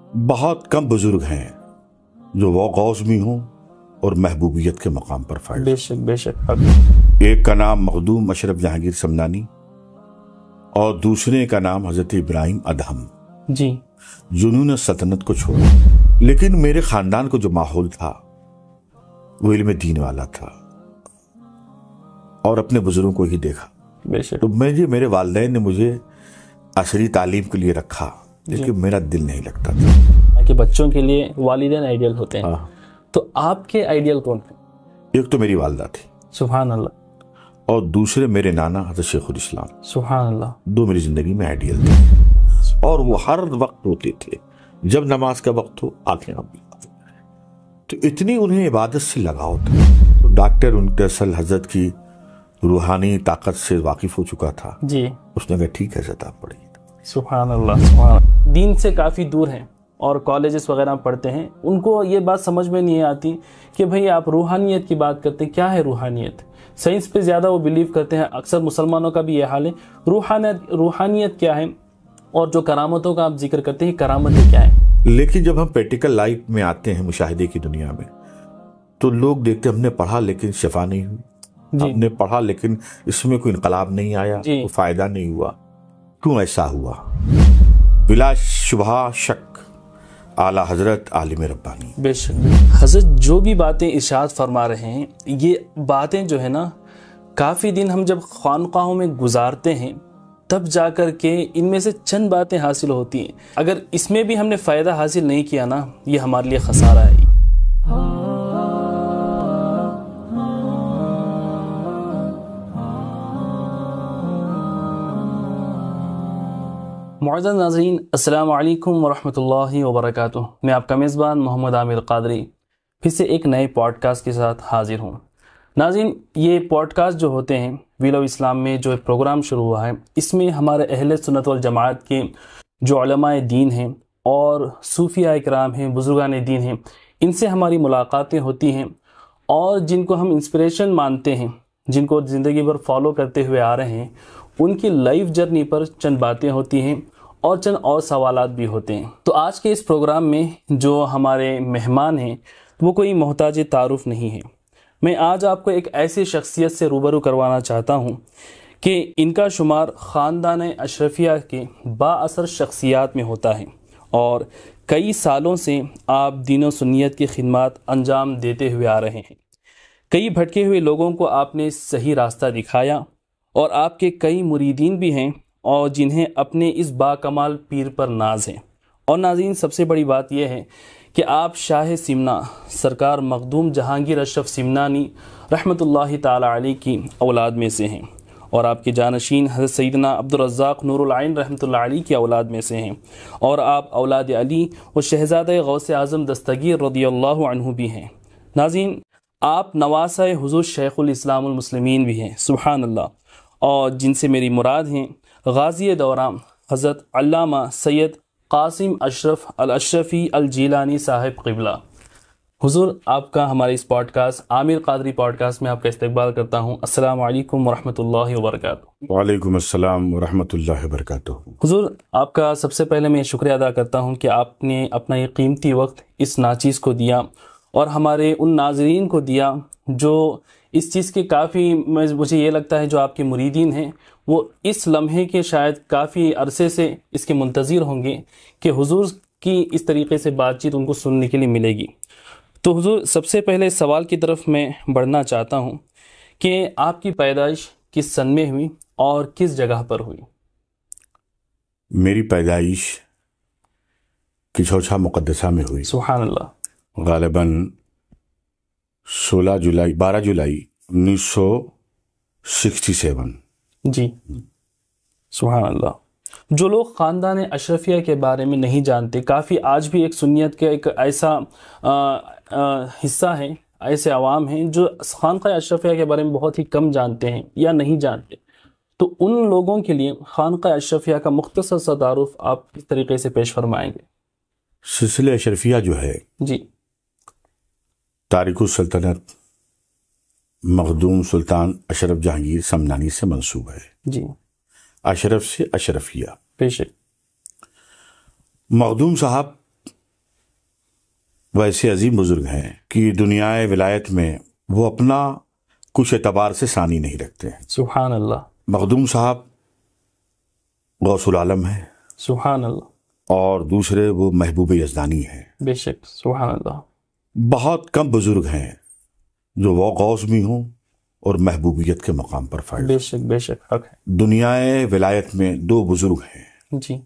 بہت کم بزرگ ہیں جو وہ غوث بھی ہوں اور محبوبیت کے مقام پر فائز. بے شک بے شک. ایک کا نام مخدوم اشرف جہانگیر سمنانی اور دوسرے کا نام حضرت ابراہیم ادہم جی، جنہوں نے سلطنت کو چھوڑا. لیکن میرے خاندان کو جو ماحول تھا وہ علم دین والا تھا اور اپنے بزرگوں کو ہی دیکھا. بے شک. تو میرے والدین نے مجھے عصری تعلیم کے لیے رکھا، لیکن میرا دل نہیں لگتا تھا. کہ بچوں کے لیے والدین آئیڈیل ہوتے ہیں. تو آپ کے آئیڈیل کون تھے؟ ایک تو میری والدہ تھی، سبحان اللہ، اور دوسرے میرے نانا حضرت شیخ الاسلام. سبحان اللہ. دو میری زندگی میں آئیڈیل تھے اور وہ ہر وقت روتے تھے. جب نماز کا وقت ہو آنکھیں تو اتنی انہیں عبادت سے لگاؤ تھا. تو ڈاکٹر ان کے اصل حضرت کی روحانی طاقت سے واقف ہو چکا تھا جی. اس نے کہا ٹھیک ہے زدہ پڑی. سبحان اللہ سبحان اللہ. دین سے کافی دور ہیں اور کالجز وغیرہ پڑھتے ہیں، ان کو یہ بات سمجھ میں نہیں آتی کہ بھئی آپ روحانیت کی بات کرتے ہیں. کیا ہے روحانیت؟ سائنس پہ زیادہ وہ بلیو کرتے ہیں. اکثر مسلمانوں کا بھی یہ حال ہے. روحانیت کیا ہے؟ اور جو کرامتوں کا آپ ذکر کرتے ہیں، کرامتیں کیا ہیں؟ لیکن جب ہم پریکٹیکل لائف میں آتے ہیں، مشاہدے کی دنیا میں، تو لوگ دیکھتے ہم نے پڑھا لیکن شفا نہیں ہوئی. ہم نے پڑھا لیکن اس میں کوئی انقلاب نہیں آیا، کوئی فائدہ نہیں ہوا. کیوں ایسا ہوا؟ بلا شبہ شک اعلیٰ حضرت عالم ربانی. بے شک. حضرت جو بھی باتیں ارشاد فرما رہے ہیں، یہ باتیں جو ہے نا، کافی دن ہم جب خانقاہوں میں گزارتے ہیں تب جا کر کے ان میں سے چند باتیں حاصل ہوتی ہیں. اگر اس میں بھی ہم نے فائدہ حاصل نہیں کیا نا، یہ ہمارے لیے خسارہ ہے. معزز ناظرین، السلام علیکم ورحمۃ اللہ وبرکاتہ. میں آپ کا میزبان محمد عامر قادری پھر سے ایک نئے پوڈ کاسٹ کے ساتھ حاضر ہوں. ناظرین، یہ پوڈ کاسٹ جو ہوتے ہیں، ویل آف اسلام میں جو پروگرام شروع ہوا ہے، اس میں ہمارے اہل سنت والجماعت کے جو علماء دین ہیں اور صوفیاء اکرام ہیں، بزرگان دین ہیں، ان سے ہماری ملاقاتیں ہوتی ہیں اور جن کو ہم انسپریشن مانتے ہیں، جن کو زندگی بھر فالو کرتے ہوئے آ رہے ہیں، ان کی لائف جرنی پر چند باتیں ہوتی ہیں اور چند اور سوالات بھی ہوتے ہیں. تو آج کے اس پروگرام میں جو ہمارے مہمان ہیں وہ کوئی محتاج تعارف نہیں ہے. میں آج آپ کو ایک ایسی شخصیت سے روبرو کروانا چاہتا ہوں کہ ان کا شمار خاندان اشرفیہ کے با اثر شخصیات میں ہوتا ہے اور کئی سالوں سے آپ دین و سنیت کی خدمات انجام دیتے ہوئے آ رہے ہیں. کئی بھٹکے ہوئے لوگوں کو آپ نے صحیح راستہ دکھایا اور آپ کے کئی مریدین بھی ہیں اور جنہیں اپنے اس با کمال پیر پر ناز ہے. اور ناظرین، سب سے بڑی بات یہ ہے کہ آپ شاہ سمنا سرکار مخدوم جہانگیر اشرف سمنانی رحمۃ اللہ تعالی علیہ کی اولاد میں سے ہیں اور آپ کے جانشین حضرت سیدنا عبدالرزاق نور العین رحمۃ اللہ علیہ کی اولاد میں سے ہیں اور آپ اولاد علی و شہزادہ غوث اعظم دستگیر رضی اللہ عنہ بھی ہیں. ناظرین، آپ نواسہ حضور شیخ الاسلام المسلمین بھی ہیں، سبحان اللہ. اور جن سے میری مراد ہیں غازی دوران حضرت علامہ سید قاسم اشرف الاشرفی الجیلانی صاحب قبلہ. حضور، آپ کا ہمارے اس پوڈ کاسٹ عامر قادری پوڈ کاسٹ میں آپ کا استقبال کرتا ہوں. السلام علیکم ورحمۃ اللہ وبرکاتہ. وعلیکم السلام ورحمۃ اللہ وبرکاتہ. حضور، آپ کا سب سے پہلے میں شکریہ ادا کرتا ہوں کہ آپ نے اپنا یہ قیمتی وقت اس ناچیز کو دیا اور ہمارے ان ناظرین کو دیا جو اس چیز کے کافی، مجھے یہ لگتا ہے جو آپ کے مریدین ہیں وہ اس لمحے کے شاید کافی عرصے سے اس کے منتظر ہوں گے کہ حضور کی اس طریقے سے بات چیت ان کو سننے کے لیے ملے گی. تو حضور، سب سے پہلے سوال کی طرف میں بڑھنا چاہتا ہوں کہ آپ کی پیدائش کس سن میں ہوئی اور کس جگہ پر ہوئی؟ میری پیدائش کچھوچھا مقدسہ میں ہوئی. سبحان اللہ. غالباً 12 جولائی 1967. جی، سبحان اللہ. جو لوگ خاندان اشرفیہ کے بارے میں نہیں جانتے، کافی آج بھی ایک سنیت کا ایک ایسا حصہ ہے، ایسے عوام ہیں جو خانقاہ اشرفیہ کے بارے میں بہت ہی کم جانتے ہیں یا نہیں جانتے. تو ان لوگوں کے لیے خانقاہ اشرفیہ کا مختصر سا تعارف آپ کس طریقے سے پیش فرمائیں گے؟ سلسلہ اشرفیہ جو ہے، جی، تاریخ السلطنت مخدوم سلطان اشرف جہانگیر سمنانی سے منسوب ہے. جی، اشرف سے اشرفیہ. بے شک. مخدوم صاحب ویسے عظیم بزرگ ہیں کہ دنیا ولایت میں وہ اپنا کچھ اعتبار سے ثانی نہیں رکھتے ہیں. سبحان اللہ. مخدوم صاحب غوث العالم ہیں. سبحان اللہ. اور دوسرے وہ محبوب یزدانی ہیں. بے شک. سبحان اللہ. بہت کم بزرگ ہیں جو وہ غوث بھی ہوں اور محبوبیت کے مقام پر فائز. بے شک بے شک حق ہے. دنیا ولایت میں دو بزرگ ہیں. جی.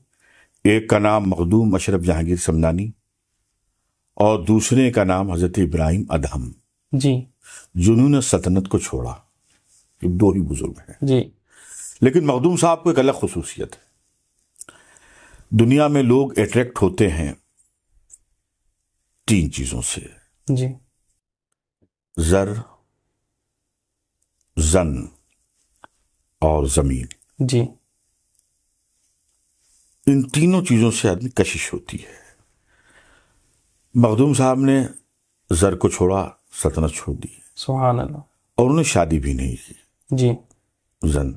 ایک کا نام مخدوم اشرف جہانگیر سمنانی اور دوسرے کا نام حضرت ابراہیم ادہم. جی. جنہوں نے سلطنت کو چھوڑا. یہ دو ہی بزرگ ہیں. جی. لیکن مخدوم صاحب کو ایک الگ خصوصیت ہے. دنیا میں لوگ اٹریکٹ ہوتے ہیں تین چیزوں سے. جی. زر، زن اور زمین. جی. ان تینوں چیزوں سے آدمی کشش ہوتی ہے. مخدوم صاحب نے زر کو چھوڑا، سلطنت چھوڑ دی. سبحان اللہ. اور انہوں نے شادی بھی نہیں کی. جی. زن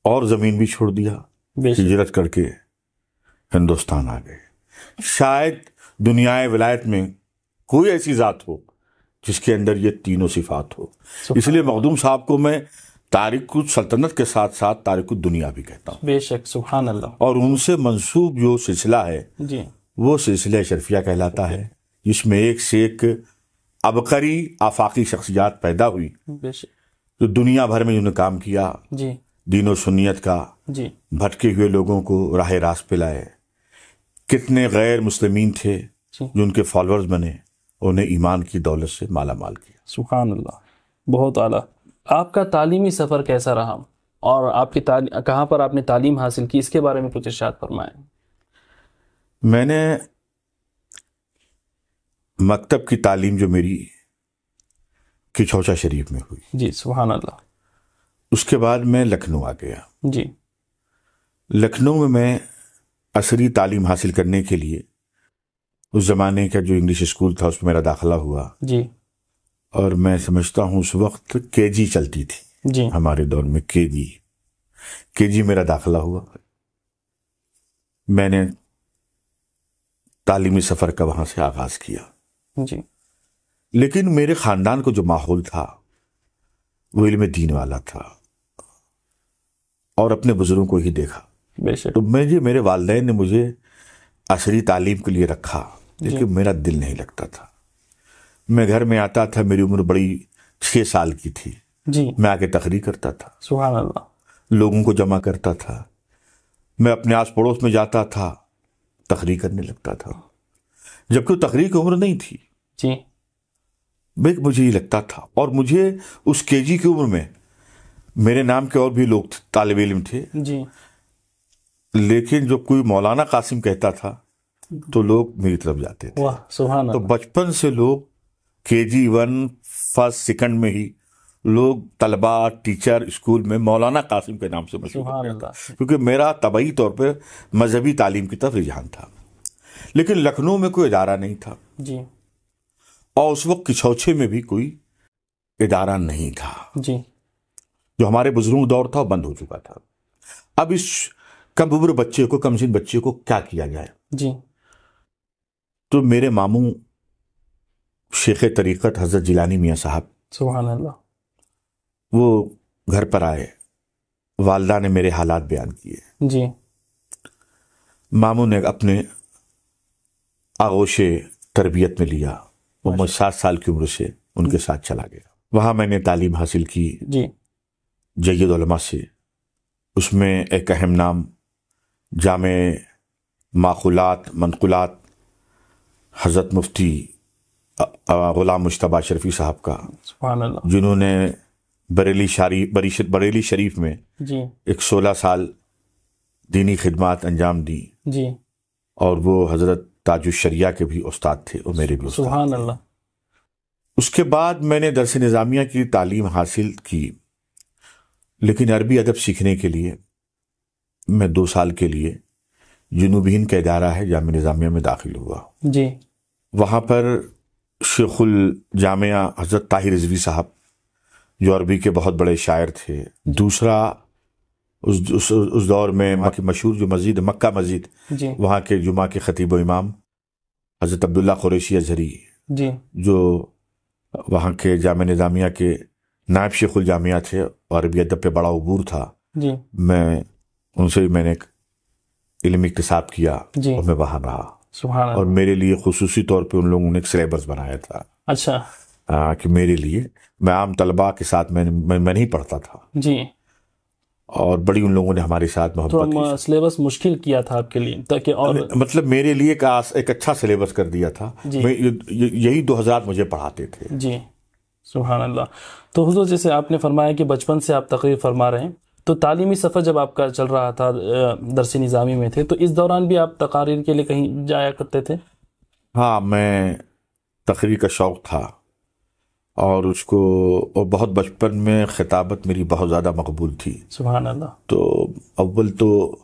اور زمین بھی چھوڑ دیا. ہجرت کر کے ہندوستان آ گئے. شاید دنیا ولایت میں کوئی ایسی ذات ہو جس کے اندر یہ تینوں صفات ہو. اس لیے مخدوم صاحب کو میں تارک السلطنت کے ساتھ ساتھ تارک الدنیا بھی کہتا ہوں. بے شک. سبحان اللہ. اور ان سے منسوب جو سلسلہ ہے جی وہ سلسلہ اشرفیہ کہلاتا ہے، جس میں ایک سے ایک عبقری آفاقی شخصیات پیدا ہوئی بے شک. جو دنیا بھر میں انہوں نے کام کیا. جی. دین و سنیت کا جی. بھٹکے ہوئے لوگوں کو راہ راست پہ لائے. کتنے غیر مسلمین تھے جی. جو ان کے فالورز بنے، انہیں ایمان کی دولت سے مالا مال کیا. سبحان اللہ. بہت اعلیٰ. آپ کا تعلیمی سفر کیسا رہا اور آپ کی کہاں پر آپ نے تعلیم حاصل کی، اس کے بارے میں کچھ ارشاد فرمائیں. میں نے مکتب کی تعلیم جو میری کچھوچا شریف میں ہوئی. جی. سبحان اللہ. اس کے بعد میں لکھنؤ آ گیا. جی. لکھنؤ میں عصری تعلیم حاصل کرنے کے لیے اس زمانے کا جو انگلش اسکول تھا اس میں میرا داخلہ ہوا. جی. اور میں سمجھتا ہوں اس وقت کے جی چلتی تھی. جی. ہمارے دور میں کے جی میرا داخلہ ہوا. میں نے تعلیمی سفر کا وہاں سے آغاز کیا. جی. لیکن میرے خاندان کو جو ماحول تھا وہ علم دین والا تھا اور اپنے بزرگوں کو ہی دیکھا. بے شک. تو میرے والدین نے مجھے عصری تعلیم کے لیے رکھا، لیکن میرا دل نہیں لگتا تھا. میں گھر میں آتا تھا، میری عمر بڑی 6 سال کی تھی. جی. میں آ کے تقریر کرتا تھا. سبحان اللہ. لوگوں کو جمع کرتا تھا. میں اپنے آس پڑوس میں جاتا تھا، تقریر کرنے لگتا تھا، جبکہ تقریر کی عمر نہیں تھی. جی. مجھے یہ لگتا تھا. اور مجھے اس کے جی کی عمر میں میرے نام کے اور بھی لوگ طالب علم تھے. جی. لیکن جب کوئی مولانا قاسم کہتا تھا تو لوگ میری طرف جاتے تھے. واہ. سبحان تو اللہ. بچپن سے لوگ KG 1 فرسٹ سیکنڈ میں ہی لوگ طلباء ٹیچر اسکول میں مولانا قاسم کے نام سے مشہور سبحان تھے، اللہ. کیونکہ میرا طبعی طور پر مذہبی تعلیم کی طرف رجحان تھا. لیکن لکھنؤ میں کوئی ادارہ نہیں تھا. جی. اور اس وقت کچھوچے میں بھی کوئی ادارہ نہیں تھا. جی. جو ہمارے بزرگوں دور تھا وہ بند ہو چکا تھا. اب اس کم عمر بچے کو، کم سن بچے کو کیا کیا جائے؟ جی. تو میرے ماموں شیخ طریقت حضرت جیلانی میاں صاحب، سبحان اللہ، وہ گھر پر آئے. والدہ نے میرے حالات بیان کیے. جی. ماموں نے اپنے آغوش تربیت میں لیا. وہ مجھ 7 سال کی عمر سے ان کے ساتھ چلا گیا. وہاں میں نے تعلیم حاصل کی جی. جید علماء سے. اس میں ایک اہم نام جامع معقولات منقولات حضرت مفتی غلام مجتبیٰ شرفی صاحب کا، سبحان اللہ، جنہوں نے بریلی شریف میں جی ایک 16 سال دینی خدمات انجام دی. جی. اور وہ حضرت تاج الشریعہ کے بھی استاد تھے اور میرے بھی استاد. سبحان اللہ. اس کے بعد میں نے درس نظامیہ کی تعلیم حاصل کی. لیکن عربی ادب سیکھنے کے لیے میں 2 سال کے لیے جنوبی ہند کا ادارہ ہے جامعہ نظامیہ میں داخل ہوا. جی. وہاں پر شیخ الجامعہ حضرت طاہر رضوی صاحب جو عربی کے بہت بڑے شاعر تھے. دوسرا اس دور میں مشہور جو مسجد مکہ مسجد، جی. وہاں کے جمعہ کے خطیب و امام حضرت عبداللہ قریشی ازہری جی جو وہاں کے جامعہ نظامیہ کے نائب شیخ الجامعہ تھے اور عربی ادب پہ بڑا عبور تھا، جی میں ان سے بھی میں نے ایک علمی اکتساب کیا جی اور میں وہاں رہا، سبحان اللہ. اور میرے لیے خصوصی طور پہ ان لوگوں نے ایک سلیبس بنایا تھا اچھا کہ میرے لیے، میں عام طلباء کے ساتھ میں نہیں پڑھتا تھا، جی. اور بڑی ان لوگوں نے ہمارے ساتھ تو محبت کی. سلیبس مشکل کیا تھا آپ کے لیے تاکہ اور مطلب میرے لیے ایک اچھا سلیبس کر دیا تھا. جی. میں یہی 2000 مجھے پڑھاتے تھے. جی سبحان اللہ. تو حضور جیسے آپ نے فرمایا کہ بچپن سے آپ تقریر فرما رہے ہیں، تو تعلیمی سفر جب آپ کا چل رہا تھا، درس نظامی میں تھے، تو اس دوران بھی آپ تقاریر کے لیے کہیں جایا کرتے تھے؟ ہاں، میں تقریر کا شوق تھا، اور اس کو اور بہت بچپن میں خطابت میری بہت زیادہ مقبول تھی. سبحان اللہ. تو اول تو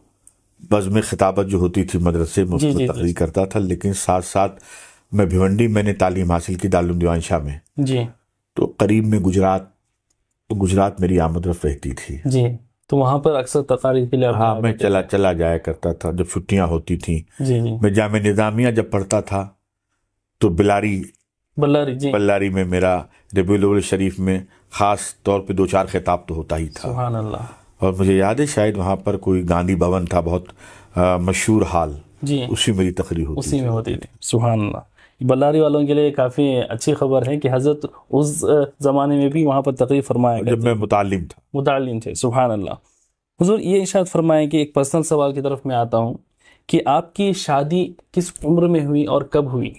بزم خطابت جو ہوتی تھی مدرسے میں، اس میں تقریر کرتا تھا، لیکن ساتھ ساتھ میں بھیونڈی میں نے تعلیم حاصل کی دارالعلوم دیوان شاہ میں. جی. تو قریب میں گجرات میری آمد رفت رہتی تھی. جی. تو وہاں پر اکثر تقاریر کے لیے ہاں، میں چلا جایا کرتا تھا جب چھٹیاں ہوتی تھیں. جی جی. میں جامعہ نظامیہ جب پڑھتا تھا تو بلاری میں میرا ربیع الاول شریف میں خاص طور پہ 2-4 خطاب تو ہوتا ہی تھا. سبحان اللہ. اور مجھے یاد ہے شاید وہاں پر کوئی گاندھی بھون تھا، بہت مشہور ہال، جی، اسی میری تقریر ہوتی اسی میں ہوتی تھی. سبحان اللہ. بلاری والوں کے لیے کافی اچھی خبر ہے کہ حضرت اس زمانے میں بھی وہاں پر تقریر فرمایا جب میں متعلم تھے. سبحان اللہ. حضور یہ ارشاد فرمائیں کہ ایک پرسنل سوال کی طرف میں آتا ہوں کہ آپ کی شادی کس عمر میں ہوئی اور کب ہوئی؟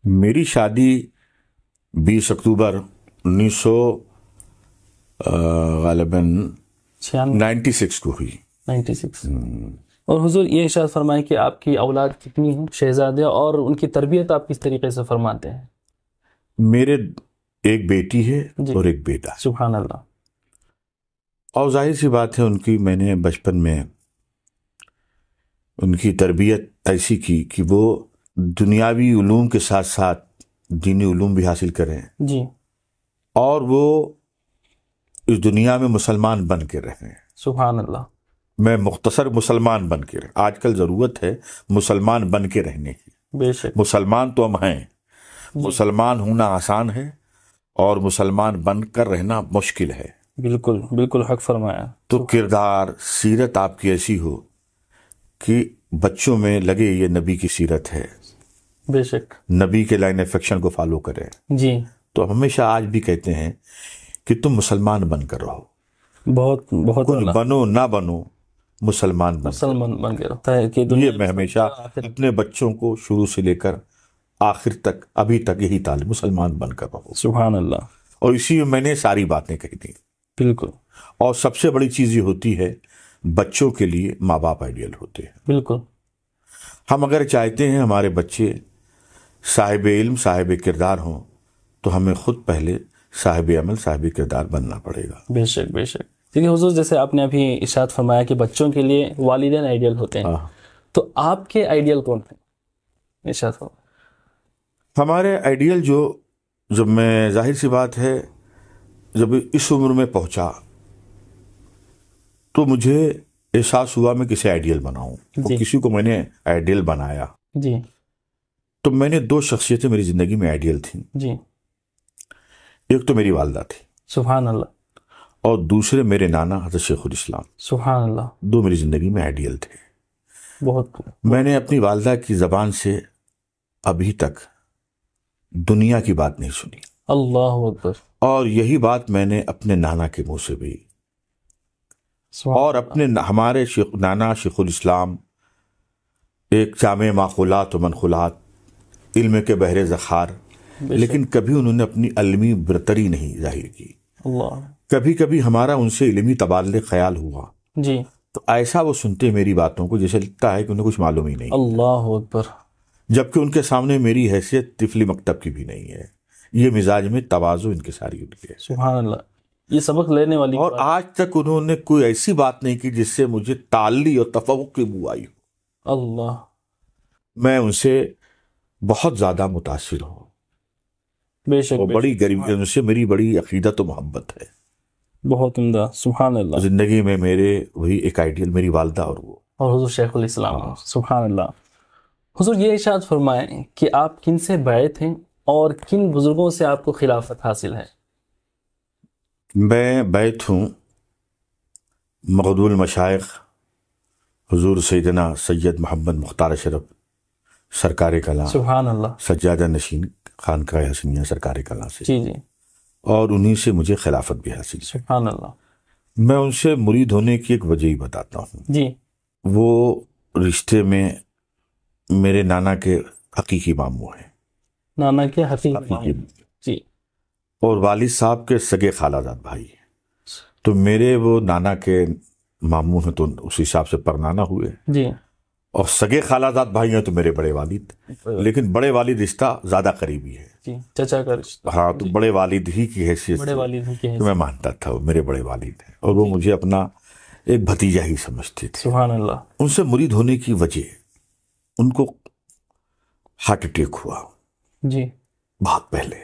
میری شادی 20 اکتوبر 1996 کو ہوئی. 96. اور حضور یہ ارشاد فرمائیں کہ آپ کی اولاد کتنی ہیں، شہزادے، اور ان کی تربیت آپ کس طریقے سے فرماتے ہیں؟ میرے ایک بیٹی ہے اور ایک بیٹا. سبحان اللہ. اور ظاہر سی بات ہے، ان کی میں نے بچپن میں ان کی تربیت ایسی کی کہ وہ دنیاوی علوم کے ساتھ ساتھ دینی علوم بھی حاصل کریں، جی، اور وہ اس دنیا میں مسلمان بن کے رہیں. سبحان اللہ. میں مختصر مسلمان بن کے رہیں. آج کل ضرورت ہے مسلمان بن کے رہنے کی. بے شک. مسلمان تو ہم ہیں، مسلمان ہونا آسان ہے اور مسلمان بن کر رہنا مشکل ہے. بالکل بالکل حق فرمایا. تو کردار، سیرت آپ کی ایسی ہو کہ بچوں میں لگے یہ نبی کی سیرت ہے، بے شک، نبی کے لائن آف ایکشن کو فالو کریں. جی. تو ہمیشہ آج بھی کہتے ہیں کہ تم مسلمان بن کر رہو. بہت بہت بنو نہ بنو، مسلمان بن کے رہتا ہے کہ یہ میں ہمیشہ اپنے بچوں کو شروع سے لے کر آخر تک، ابھی تک یہی تعلیم، مسلمان بن کر رہو. سبحان اللہ. اور اسی میں نے ساری باتیں کہی تھیں. بالکل. اور سب سے بڑی چیز یہ ہوتی ہے، بچوں کے لیے ماں باپ آئیڈیل ہوتے ہیں. بالکل. ہم اگر چاہتے ہیں ہمارے بچے صاحب علم، صاحب کردار ہوں، تو ہمیں خود پہلے صاحب عمل، صاحب کردار بننا پڑے گا. بے شک بے شک. دیکھیے حضور، جیسے آپ نے ابھی ارشاد فرمایا کہ بچوں کے لیے والدین آئیڈیل ہوتے ہیں، تو آپ کے آئیڈیل کون ہیں؟ ارشاد فرمایا. ہمارے آئیڈیل جب میں، ظاہر سی بات ہے، جب اس عمر میں پہنچا تو مجھے احساس ہوا میں کسے آئیڈیل بناؤں. کسی کو میں نے آئیڈیل بنایا. جی. تو میں نے 2 شخصیتیں میری زندگی میں آئیڈیل تھیں. جی. ایک تو میری والدہ تھی. سبحان اللہ. اور دوسرے میرے نانا حضرت شیخ الاسلام. سبحان اللہ. 2 میری زندگی میں آئیڈیل تھے. بہت. میں نے اپنی والدہ کی زبان سے ابھی تک دنیا کی بات نہیں سنی. اللہ اکبر. اور یہی بات میں نے اپنے نانا کے منہ سے بھی، اور اپنے ہمارے نانا شیخ الاسلام ایک جامع معقولات و منقولات، علم کے بحر ذخار، لیکن کبھی انہوں نے اپنی علمی برتری نہیں ظاہر کی. اللہ. کبھی کبھی ہمارا ان سے علمی تبادلے خیال ہوا، جی، تو ایسا وہ سنتے میری باتوں کو جیسے لگتا ہے کہ انہیں کچھ معلوم ہی نہیں. اللہ اکبر. جبکہ ان کے سامنے میری حیثیت طفلی مکتب کی بھی نہیں ہے. یہ مزاج میں تواضع ان کے ساری ان کے. سبحان اللہ. یہ سبق لینے والی. اور آج تک انہوں نے کوئی ایسی بات نہیں کی جس سے مجھے تعلی اور تفوق کی بو آئی ہو. اللہ. میں ان سے بہت زیادہ متاثر ہوں. بے شک. بڑی غریب، ان سے میری بڑی عقیدت و محبت ہے. بہت عمدہ. سبحان اللہ. زندگی میں میرے وہی ایک آئیڈیل میری والدہ اور وہ، اور حضور شیخ الاسلام. سبحان اللہ. حضور یہ ارشاد فرمائیں کہ آپ کن سے بیعت ہیں اور کن بزرگوں سے آپ کو خلافت حاصل ہے؟ میں بیعت ہوں مغدول المشائخ حضور سیدنا سید محمد مختار اشرف سرکار کلاں سبحان اللہ، سجادہ نشین خانقاہ حسنیہ سرکار کلاں سے، جی جی، اور انہی سے مجھے خلافت بھی حاصل ہے۔ سبحان اللہ، میں ان سے مرید ہونے کی ایک وجہ ہی بتاتا ہوں۔ جی وہ رشتے میں میرے نانا کے حقیقی ماموں ہیں، نانا کے حقیقی، جی اور والد صاحب کے سگے خالہ زاد بھائی ہیں۔ تو میرے وہ نانا کے ماموں ہیں تو اس حساب سے پرنانا ہوئے، جی، اور سگے خالہ زاد بھائی ہیں تو میرے بڑے والد، لیکن بڑے والد رشتہ زیادہ قریبی ہے۔ جی چچا کا رشتہ، ہاں، تو بڑے والد ہی کی حیثیت بڑے سے والد کی تو میں مانتا تھا وہ میرے بڑے والد ہیں، اور وہ مجھے اپنا ایک بھتیجا ہی سمجھتے تھے۔ سبحان اللہ، ان سے مرید ہونے کی وجہ، ان کو ہارٹ اٹیک ہوا جی بہت پہلے۔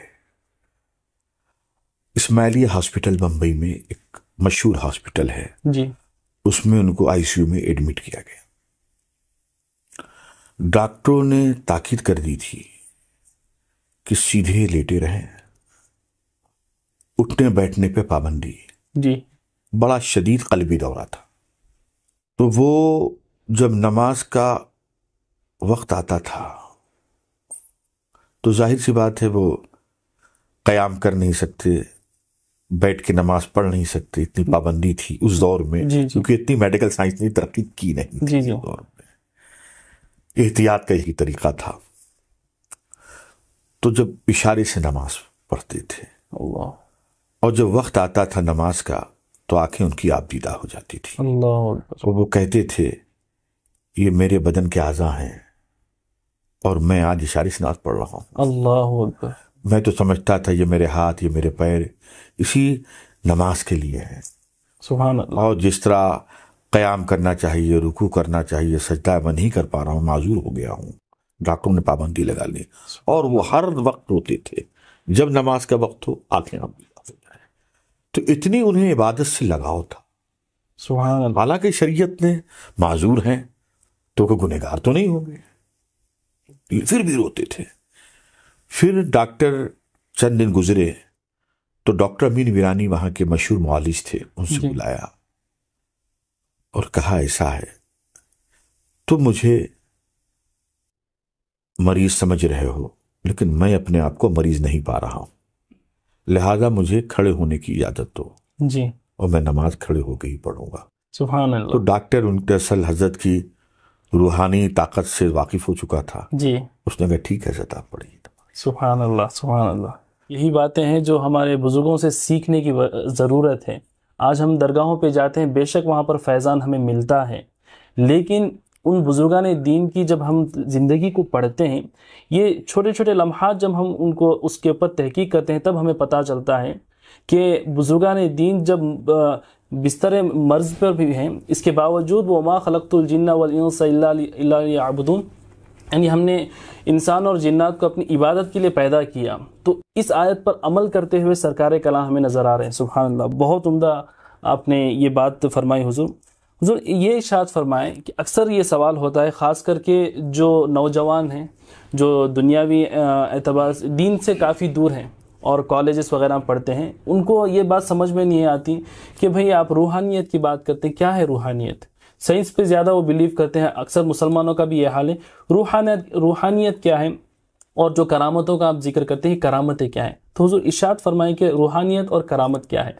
اسماعیلیہ ہاسپٹل بمبئی میں ایک مشہور ہاسپٹل ہے، جی اس میں ان کو آئی سی یو میں ایڈمٹ کیا گیا۔ ڈاکٹروں نے تاکید کر دی تھی کہ سیدھے لیٹے رہیں، اٹھنے بیٹھنے پہ پابندی، جی بڑا شدید قلبی دورہ تھا۔ تو وہ جب نماز کا وقت آتا تھا تو ظاہر سی بات ہے وہ قیام کر نہیں سکتے، بیٹھ کے نماز پڑھ نہیں سکتے، اتنی پابندی تھی اس دور میں، جی جی کیونکہ اتنی میڈیکل سائنس نے ترقی کی نہیں جی جی، اس دور میں، احتیاط کا یہی طریقہ تھا۔ تو جب اشارے سے نماز پڑھتے تھے، اللہ اور جب وقت آتا تھا نماز کا تو آنکھیں ان کی آپ دیدہ ہو جاتی تھی، اللہ اکبر، اور وہ کہتے تھے یہ میرے بدن کے اعضاء ہیں اور میں آج اشارے سے نماز پڑھ رہا ہوں۔ اللہ اکبر، میں تو سمجھتا تھا یہ میرے ہاتھ، یہ میرے پیر اسی نماز کے لیے ہیں، سبحان اللہ، اور جس طرح قیام کرنا چاہیے، رکوع کرنا چاہیے، سجدہ میں نہیں کر پا رہا ہوں، معذور ہو گیا ہوں۔ ڈاکٹروں نے پابندی لگا لی، اور وہ ہر وقت روتے تھے جب نماز کا وقت ہو، آنکھیں ہو جائے۔ تو اتنی انہیں عبادت سے لگاؤ تھا، سبحان اللہ، حالانکہ شریعت نے معذور ہیں تو کوئی گنہگار تو نہیں ہوں گے، پھر بھی روتے تھے۔ پھر ڈاکٹر چند دن گزرے تو ڈاکٹر امین ویرانی وہاں کے مشہور معالج تھے، ان سے بلایا اور کہا ایسا ہے تم مجھے مریض سمجھ رہے ہو، لیکن میں اپنے آپ کو مریض نہیں پا رہا ہوں، لہذا مجھے کھڑے ہونے کی اجازت دو، جی اور میں نماز کھڑے ہو کے ہی پڑھوں گا۔ سبحان تو اللہ، ڈاکٹر ان کے اصل حضرت کی روحانی طاقت سے واقف ہو چکا تھا، جی اس نے کہا ٹھیک ہے حضرت آپ پڑھیے۔ سبحان اللہ، سبحان اللہ، یہی باتیں ہیں جو ہمارے بزرگوں سے سیکھنے کی ضرورت ہے۔ آج ہم درگاہوں پہ جاتے ہیں، بے شک وہاں پر فیضان ہمیں ملتا ہے، لیکن ان بزرگان دین کی جب ہم زندگی کو پڑھتے ہیں، یہ چھوٹے چھوٹے لمحات جب ہم ان کو اس کے اوپر تحقیق کرتے ہیں، تب ہمیں پتہ چلتا ہے کہ بزرگان دین جب بستر مرض پر بھی ہیں، اس کے باوجود وما خلقت الجن والانس الا لیعبدون، یعنی ہم نے انسان اور جنات کو اپنی عبادت کے لیے پیدا کیا۔ تو اس آیت پر عمل کرتے ہوئے سرکار کلام ہمیں نظر آ رہے ہیں۔ سبحان اللہ، بہت عمدہ آپ نے یہ بات فرمائی حضور۔ حضور یہ ارشاد فرمائیں کہ اکثر یہ سوال ہوتا ہے، خاص کر کے جو نوجوان ہیں، جو دنیاوی اعتبار سے دین سے کافی دور ہیں اور کالجز وغیرہ پڑھتے ہیں، ان کو یہ بات سمجھ میں نہیں آتی کہ بھئی آپ روحانیت کی بات کرتے ہیں، کیا ہے روحانیت؟ سائنس پہ زیادہ وہ بلیو کرتے ہیں، اکثر مسلمانوں کا بھی یہ حال ہے۔ روحانیت کیا ہے؟ اور جو کرامتوں کا آپ ذکر کرتے ہیں، کرامتیں کیا ہیں؟ تو حضور ارشاد فرمائیں کہ روحانیت اور کرامت کیا ہے؟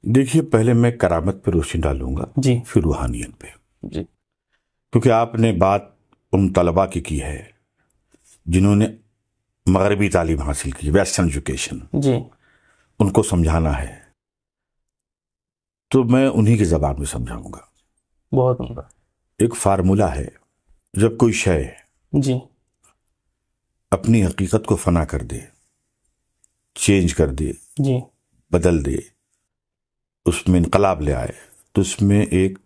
دیکھیے، پہلے میں کرامت پہ روشنی ڈالوں گا، جی پھر روحانیت پہ، جی کیونکہ آپ نے بات ان طلباء کی ہے جنہوں نے مغربی تعلیم حاصل کی، ویسٹرن ایجوکیشن، جی ان کو سمجھانا ہے تو میں انہی کی زبان میں سمجھاؤں گا۔ بہت عمدہ، ایک فارمولہ ہے، جب کوئی شے جی اپنی حقیقت کو فنا کر دے، چینج کر دے، جی بدل دے، اس میں انقلاب لے آئے، تو اس میں ایک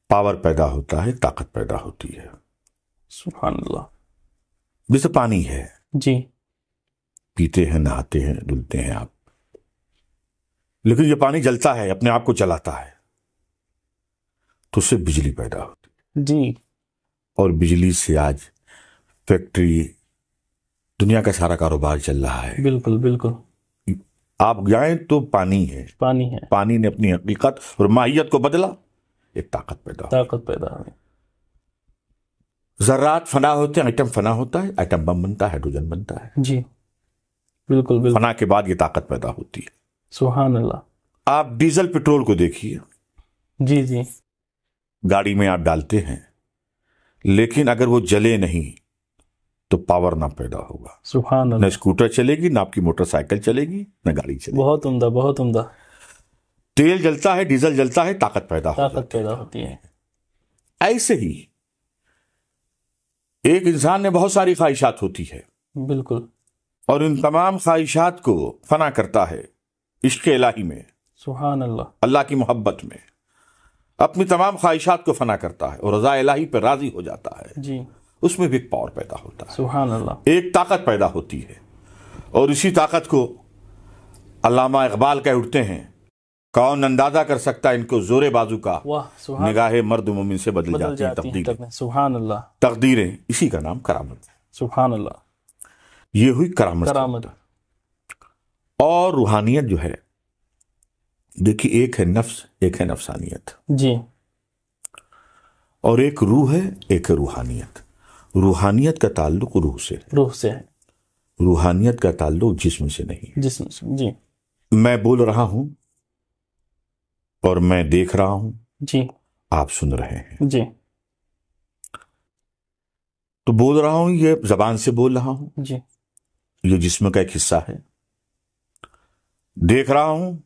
پاور پیدا ہوتا ہے، طاقت پیدا ہوتی ہے۔ سبحان اللہ، جیسے پانی ہے، جی پیتے ہیں، نہاتے ہیں، دھلتے ہیں آپ، لیکن یہ پانی جلتا ہے، اپنے آپ کو جلاتا ہے، تو اس سے بجلی پیدا ہوتی ہے، جی اور بجلی سے آج فیکٹری، دنیا کا سارا کاروبار چل رہا ہے. بالکل بالکل. آپ جائیں تو پانی ہے، پانی ہے. پانی نے اپنی حقیقت اور ماہیت کو بدلا، ایک طاقت پیدا ہوئی. ذرات فنا ہوتے ہیں، ایٹم فنا ہوتا ہے، ایٹم بم بنتا ہے، ہائیڈروجن بنتا ہے. جی بالکل بالکل. فنا کے بعد یہ طاقت پیدا ہوتی ہے. سبحان اللہ. آپ ڈیزل پٹرول کو دیکھیے، جی جی، گاڑی میں آپ ڈالتے ہیں، لیکن اگر وہ جلے نہیں تو پاور نہ پیدا ہوگا. سبحان اللہ. نہ اسکوٹر چلے گی، نہ آپ کی موٹر سائیکل چلے گی، نہ گاڑی چلے گی. بہت عمدہ بہت عمدہ. تیل جلتا ہے، ڈیزل جلتا ہے، طاقت پیدا ہوتی ہے. ایسے ہی ایک انسان نے بہت ساری خواہشات ہوتی ہے. بالکل. اور ان تمام خواہشات کو فنا کرتا ہے عشق الہی میں. سبحان اللہ. اللہ کی محبت میں اپنی تمام خواہشات کو فنا کرتا ہے اور رضا الہی پہ راضی ہو جاتا ہے. جی. اس میں بھی ایک پاور پیدا ہوتا ہے. سبحان اللہ. ایک طاقت پیدا ہوتی ہے، اور اسی طاقت کو علامہ اقبال کہہ اٹھتے ہیں، کون اندازہ کر سکتا ان کو زور بازو کا، نگاہ مرد مومن سے بدل جاتی ہیں تقدیریں. سبحان اللہ. تقدیریں، اسی کا نام کرامت ہے. سبحان اللہ. یہ ہوئی کرامت. اور روحانیت جو ہے، دیکھیے، ایک ہے نفس، ایک ہے نفسانیت. جی. اور ایک روح ہے، ایک ہے روحانیت. روحانیت کا تعلق روح سے ہے. روحانیت کا تعلق جسم سے نہیں. جسم سے. جی. میں بول رہا ہوں اور میں دیکھ رہا ہوں. جی. آپ سن رہے ہیں. جی. تو بول رہا ہوں، یہ زبان سے بول رہا ہوں. جی. یہ جسم کا ایک حصہ ہے. دیکھ رہا ہوں،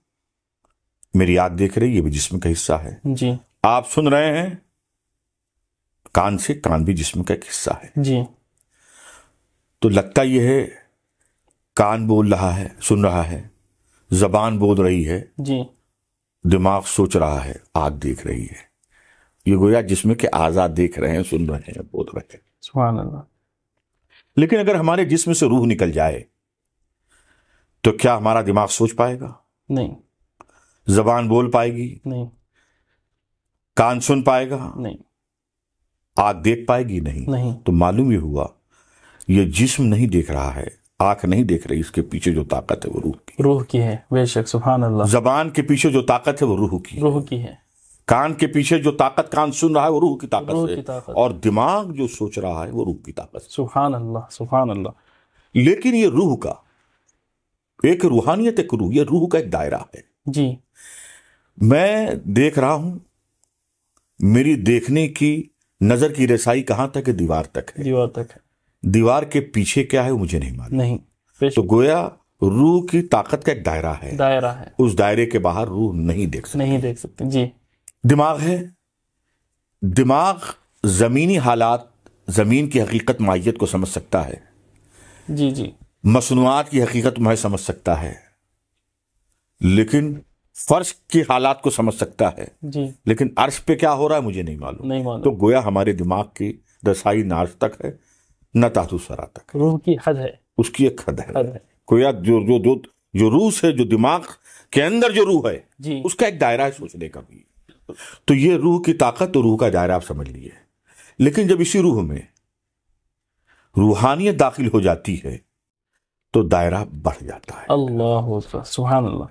میری آنکھ دیکھ رہی، یہ بھی جسم کا حصہ ہے. جی. آپ سن رہے ہیں کان سے، کان بھی جسم کا ایک حصہ ہے. جی. تو لگتا یہ ہے کان بول رہا ہے، سن رہا ہے، زبان بول رہی ہے. جی. دماغ سوچ رہا ہے، آنکھ دیکھ رہی ہے. یہ گویا جسم کے اعضاء دیکھ رہے ہیں، سن رہے ہیں، بول رہے ہیں. سبحان اللہ. لیکن اگر ہمارے جسم سے روح نکل جائے تو کیا ہمارا دماغ سوچ پائے گا؟ نہیں. زبان بول پائے گی؟ نہیں. کان سن پائے گا؟ نہیں. آنکھ دیکھ پائے گی؟ نہیں. تو معلوم یہ ہوا، یہ جسم نہیں دیکھ رہا ہے، آنکھ نہیں دیکھ رہی، اس کے پیچھے جو طاقت ہے وہ روح کی ہے. بے شک. سبحان اللہ. زبان کے پیچھے جو طاقت ہے وہ روح کی ہے. کان کے پیچھے جو طاقت، کان سن رہا ہے، وہ روح کی طاقت ہے. اور دماغ جو سوچ رہا ہے وہ روح کی طاقت. سبحان اللہ. سبحان اللہ. لیکن یہ روح کا ایک روحانیت، ایک روح، یہ روح کا ایک دائرہ ہے. جی. میں دیکھ رہا ہوں، میری دیکھنے کی نظر کی رسائی کہاں تک ہے؟ دیوار تک ہے. دیوار کے پیچھے کیا ہے وہ مجھے نہیں معلوم. نہیں. تو گویا روح کی طاقت کا ایک دائرہ ہے. اس دائرے کے باہر روح نہیں دیکھ سکتے. جی. دماغ ہے. دماغ زمینی حالات، زمین کی حقیقت ماہیت کو سمجھ سکتا ہے. جی جی. مصنوعات کی حقیقت میں سمجھ سکتا ہے، لیکن فرش کی حالات کو سمجھ سکتا ہے. جی. لیکن عرش پہ کیا ہو رہا ہے مجھے نہیں معلوم. تو گویا ہمارے دماغ کی رسائی نہ عرش تک ہے، نہ تحت الثری تک. روح کی حد ہے، اس کی ایک حد ہے. گویا جو روح ہے، جو دماغ کے اندر جو روح ہے، جی، اس کا ایک دائرہ ہے سوچنے کا بھی. تو یہ روح کی طاقت اور روح کا دائرہ آپ سمجھ لیے. لیکن جب اسی روح میں روحانیت داخل ہو جاتی ہے تو دائرہ بڑھ جاتا ہے. اللہ اکبر. سبحان اللہ.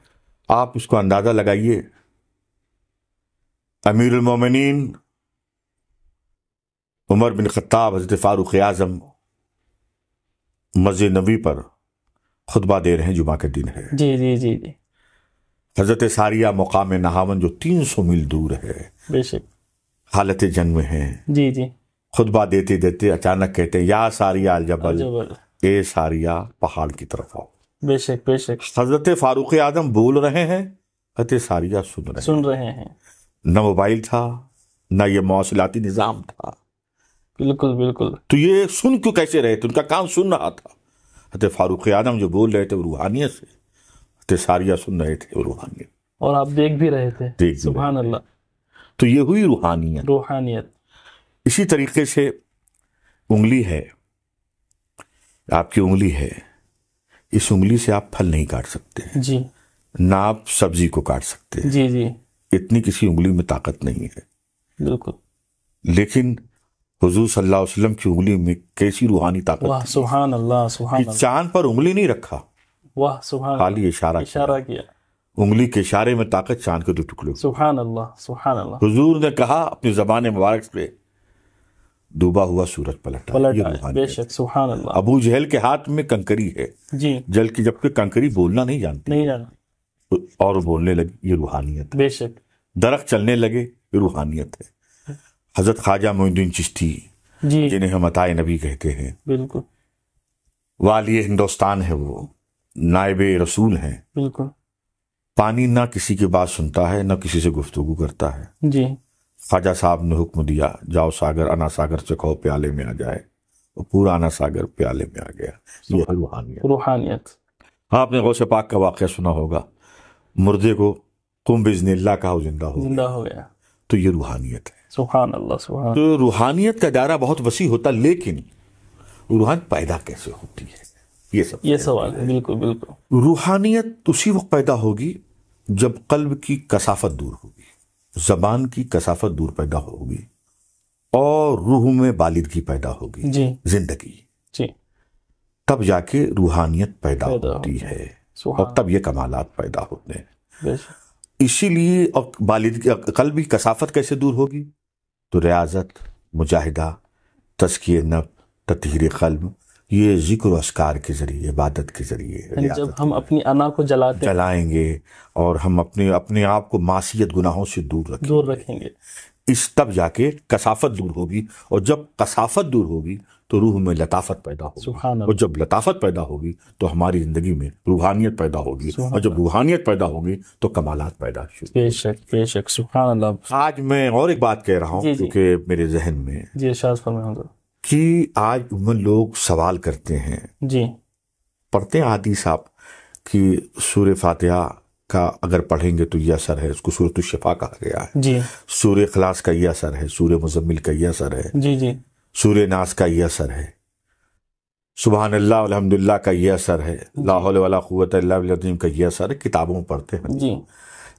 آپ اس کو اندازہ لگائیے. امیر المومنین عمر بن خطاب، حضرت فاروق اعظم مسجد نبوی پر خطبہ دے رہے ہیں، جمعہ کے دن ہے. جی جی جی جی. حضرت ساریہ مقام نہاون جو 300 میل دور ہے، بے شک، حالت جنگ میں ہیں. جی جی. خطبہ دیتے دیتے اچانک کہتے ہیں، یا ساریہ الجبل، اے ساریہ پہاڑ کی طرف آؤ. بے شک بے شک. حضرت فاروق اعظم بول رہے ہیں، حضرت ساریہ سن رہے ہیں. نہ موبائل تھا، نہ یہ مواصلاتی نظام تھا. بالکل بالکل. تو یہ سن کیوں کیسے رہے تھے؟ ان کا کام سن رہا تھا. حضرت فاروق اعظم جو بول رہے تھے وہ روحانیت سے، حضرت ساریہ سن رہے تھے وہ روحانیت. اور آپ دیکھ بھی رہے تھے. سبحان اللہ. تو یہ ہوئی روحانیت. اسی طریقے سے انگلی ہے، آپ کی انگلی ہے، اس انگلی سے آپ پھل نہیں کاٹ سکتے. جی. نہ آپ سبزی کو کاٹ سکتے. جی جی. اتنی کسی انگلی میں طاقت نہیں ہے. بالکل. لیکن حضور صلی اللہ علیہ وسلم کی انگلی میں کیسی روحانی طاقت واہ تھی سبحان اللہ سبحان کہ اللہ، چاند پر انگلی نہیں رکھا، واہ سبحان خالی اللہ، اشارہ کیا، انگلی کے اشارے میں طاقت چاند کے 2 ٹکڑے. سبحان اللہ سبحان اللہ، حضور نے کہا اپنی زبان مبارک سے، ڈوبا ہوا سورج پلٹا. یہ پلٹ آئے، روحانیت. بے شک سبحان اللہ. ابو جہل کے ہاتھ میں کنکری ہے جی جل کی، جبکہ کنکری بولنا نہیں جانتی نہیں جانا، اور وہ بولنے لگی. یہ روحانیت. بے شک درخت چلنے لگے، یہ روحانیت ہے. حضرت خواجہ معین الدین چشتی جی جنہیں ہم عطائے نبی کہتے ہیں، بالکل والی ہندوستان ہے، وہ نائب رسول ہیں. بالکل پانی نہ کسی کی بات سنتا ہے نہ کسی سے گفتگو کرتا ہے. جی خواجہ صاحب نے حکم دیا، جاؤ ساگر، انا ساگر سے کہو پیالے میں آ جائے. وہ پورا انا ساگر پیالے میں آ گیا. یہ ہے روحانیت. روحانیت. آپ نے غوث پاک کا واقعہ سنا ہوگا، مردے کو قم بإذن اللہ کہا، وہ زندہ ہو گیا. تو یہ روحانیت ہے. سبحان اللہ سبحان. تو روحانیت کا دائرہ بہت وسیع ہوتا، لیکن روحانیت پیدا کیسے ہوتی ہے، یہ سوال ہے. بالکل بالکل. روحانیت اسی وقت پیدا ہوگی جب قلب کی کثافت دور ہوگی، زبان کی کثافت دور پیدا ہوگی، اور روح میں بالغی پیدا ہوگی، جی زندگی. جی تب جا کے روحانیت پیدا ہوتی ہے، سبحان اور تب یہ کمالات پیدا ہوتے ہیں. بے شک. اسی لیے قلب کی کثافت کیسے دور ہوگی؟ تو ریاضت، مجاہدہ، تزکیہ نفس، تطہیر قلب، یہ ذکر و اذکار کے ذریعے، عبادت کے ذریعے جب ہم اپنی انا کو جلائیں گے اور ہم اپنے آپ کو معصیت گناہوں سے دور رکھیں گے، اس تب جا کے کثافت دور ہوگی. اور جب کثافت دور ہوگی تو روح میں لطافت پیدا ہوگی. اور جب لطافت پیدا ہوگی تو ہماری زندگی میں روحانیت پیدا ہوگی. اور جب روحانیت پیدا ہوگی تو کمالات پیدا شروع. بے شک بے شک سبحان اللہ. آج میں اور ایک بات کہہ رہا ہوں کیونکہ میرے ذہن میں جی ارشاد فرمائیں حضرت. کہ آج عموماً لوگ سوال کرتے ہیں، جی پڑھتے ہیں عادی صاحب کہ سورہ فاتحہ کا اگر پڑھیں گے تو یہ اثر ہے، اس کو سورۃ الشفا کہا گیا ہے. جی سورہ اخلاص کا یہ اثر ہے، سورہ مزمل کا یہ اثر ہے، جی جی سورہ ناس کا یہ اثر ہے، سبحان اللہ الحمدللہ کا یہ اثر ہے، لا حول ولا قوت الا باللہ العظیم کا یہ اثر ہے. کتابوں میں پڑھتے ہیں جی.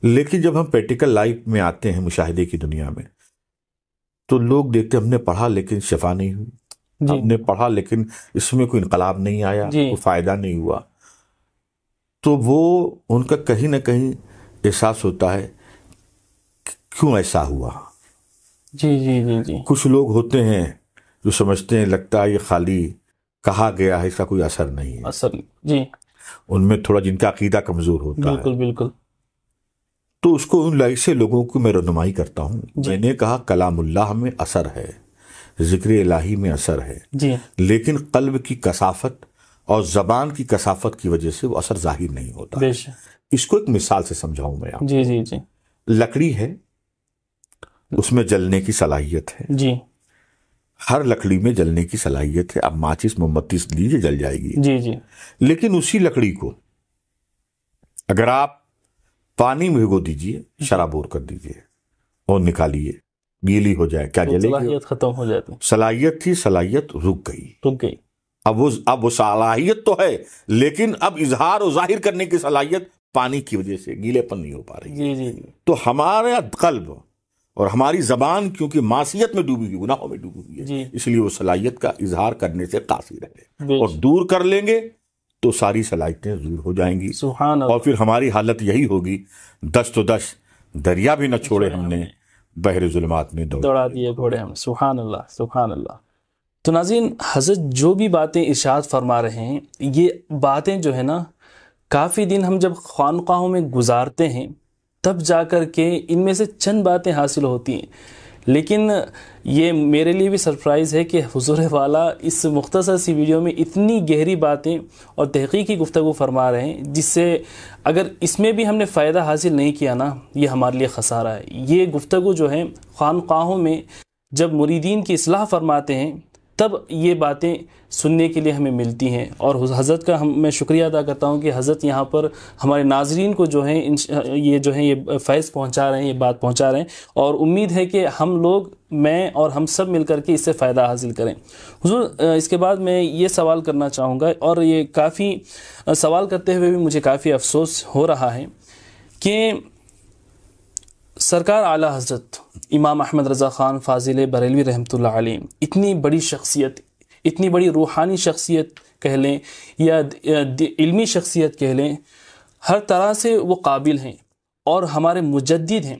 لیکن جب ہم پریکٹیکل لائف میں آتے ہیں، مشاہدے کی دنیا میں، تو لوگ دیکھتے ہم نے پڑھا لیکن شفا نہیں ہوئی. ہم نے پڑھا لیکن اس میں کوئی انقلاب نہیں آیا، کوئی فائدہ نہیں ہوا. تو وہ ان کا کہیں نہ کہیں احساس ہوتا ہے کیوں ایسا ہوا. جی جی جی جی. کچھ لوگ ہوتے ہیں جو سمجھتے ہیں لگتا ہے یہ خالی کہا گیا ہے، اس کا کوئی اثر نہیں ہے. اثر جی. ان میں تھوڑا جن کا عقیدہ کمزور ہوتا ہے، بالکل بالکل. تو اس کو ان ایسے لوگوں کو میں رہنمائی کرتا ہوں. میں نے کہا کلام اللہ میں اثر ہے، ذکر الہی میں اثر ہے، جی، لیکن قلب کی کثافت اور زبان کی کثافت کی وجہ سے وہ اثر ظاہر نہیں ہوتا. بے شک. اس کو ایک مثال سے سمجھاؤں میں آپ. جی جی جی. لکڑی ہے، اس میں جلنے کی صلاحیت ہے. جی. ہر لکڑی میں جلنے کی صلاحیت ہے. اب ماچس موم بتی لیجیے، جل جائے گی. جی جی. لیکن اسی لکڑی کو اگر آپ پانی میں بھگو دیجیے، شرابور کر دیجیے اور نکالیے، گیلی ہو جائے، کیا جلے گی؟ صلاحیت ختم ہو جاتی. صلاحیت تھی، صلاحیت رک گئی. اب وہ صلاحیت تو ہے، لیکن اب اظہار و ظاہر کرنے کی صلاحیت پانی کی وجہ سے گیلے پن نہیں ہو پا رہی. جی جی. تو ہمارا قلب اور ہماری زبان کیونکہ معصیت میں ڈوبی ہوئی، گناہوں میں ڈوبی ہوئی ہے، جی، اس لیے وہ صلاحیت کا اظہار کرنے سے قاصر ہے. اور دور کر لیں گے تو ساری صلاحیتیں دور ہو جائیں گی. سبحان اللہ. اور پھر ہماری حالت یہی ہوگی، دست و دش دریا بھی نہ چھوڑے ہم نے، بحر ظلمات میں دوڑا دیے گھوڑے ہم. سبحان اللہ سبحان اللہ. تو ناظرین، حضرت جو بھی باتیں ارشاد فرما رہے ہیں، یہ باتیں جو ہے نا، کافی دن ہم جب خانقاہوں میں گزارتے ہیں تب جا کر کے ان میں سے چند باتیں حاصل ہوتی ہیں. لیکن یہ میرے لیے بھی سرپرائز ہے کہ حضور والا اس مختصر سی ویڈیو میں اتنی گہری باتیں اور تحقیقی گفتگو فرما رہے ہیں، جس سے اگر اس میں بھی ہم نے فائدہ حاصل نہیں کیا نا، یہ ہمارے لیے خسارہ ہے. یہ گفتگو جو ہے خانقاہوں میں جب مریدین کی اصلاح فرماتے ہیں تب یہ باتیں سننے کے لیے ہمیں ملتی ہیں. اور حضرت کا میں شکریہ ادا کرتا ہوں کہ حضرت یہاں پر ہمارے ناظرین کو جو ہیں یہ فیض پہنچا رہے ہیں، یہ بات پہنچا رہے ہیں. اور امید ہے کہ ہم لوگ، میں اور ہم سب مل کر کے اس سے فائدہ حاصل کریں. حضور، اس کے بعد میں یہ سوال کرنا چاہوں گا، اور یہ کافی سوال کرتے ہوئے بھی مجھے کافی افسوس ہو رہا ہے کہ سرکار اعلیٰ حضرت امام احمد رضا خان فاضل بریلوی رحمۃ اللہ علیہ اتنی بڑی شخصیت، اتنی بڑی روحانی شخصیت کہہ لیں یا علمی شخصیت کہہ لیں، ہر طرح سے وہ قابل ہیں اور ہمارے مجدد ہیں.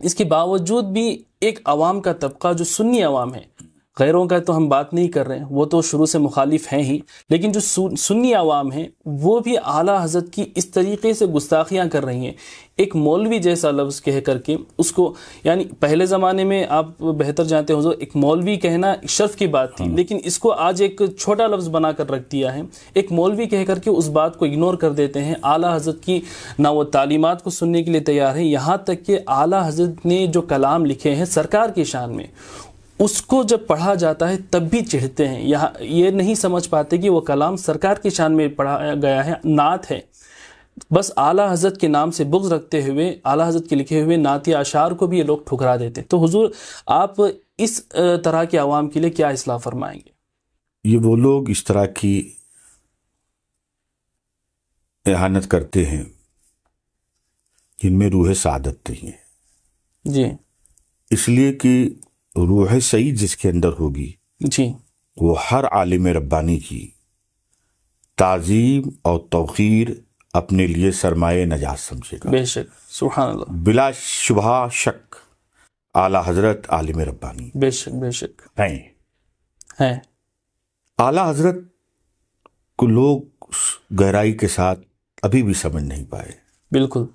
اس کے باوجود بھی ایک عوام کا طبقہ جو سنی عوام ہے، غیروں کا تو ہم بات نہیں کر رہے ہیں، وہ تو شروع سے مخالف ہیں ہی، لیکن جو سنی عوام ہیں وہ بھی اعلیٰ حضرت کی اس طریقے سے گستاخیاں کر رہی ہیں. ایک مولوی جیسا لفظ کہہ کر کے اس کو، یعنی پہلے زمانے میں آپ بہتر جانتے ہو ایک مولوی کہنا شرف کی بات تھی، لیکن اس کو آج ایک چھوٹا لفظ بنا کر رکھ دیا ہے. ایک مولوی کہہ کر کے اس بات کو اگنور کر دیتے ہیں. اعلیٰ حضرت کی نہ وہ تعلیمات کو سننے کے لیے تیار ہیں، یہاں تک کہ اعلیٰ حضرت نے جو کلام لکھے ہیں سرکار کی شان میں، اس کو جب پڑھا جاتا ہے تب بھی چڑھتے ہیں. یہاں یہ نہیں سمجھ پاتے کہ وہ کلام سرکار کی شان میں پڑھا گیا ہے، نعت ہے. بس اعلیٰ حضرت کے نام سے بغض رکھتے ہوئے اعلیٰ حضرت کے لکھے ہوئے نعتی اشعار کو بھی یہ لوگ ٹھکرا دیتے. تو حضور آپ اس طرح کے عوام کے لیے کیا اصلاح فرمائیں گے؟ یہ وہ لوگ اس طرح کی اہانت کرتے ہیں جن میں روح سعادت نہیں ہے. جی. اس لیے کہ روح سعید جس کے اندر ہوگی جی وہ ہر عالم ربانی کی تعظیم اور توقیر اپنے لیے سرمایہ نجات سمجھے گا. بے شک. سبحان اللہ. بلا شبہ شک اعلیٰ حضرت عالم ربانی بے شک بے شک ہیں. اعلیٰ حضرت کو لوگ گہرائی کے ساتھ ابھی بھی سمجھ نہیں پائے. بالکل.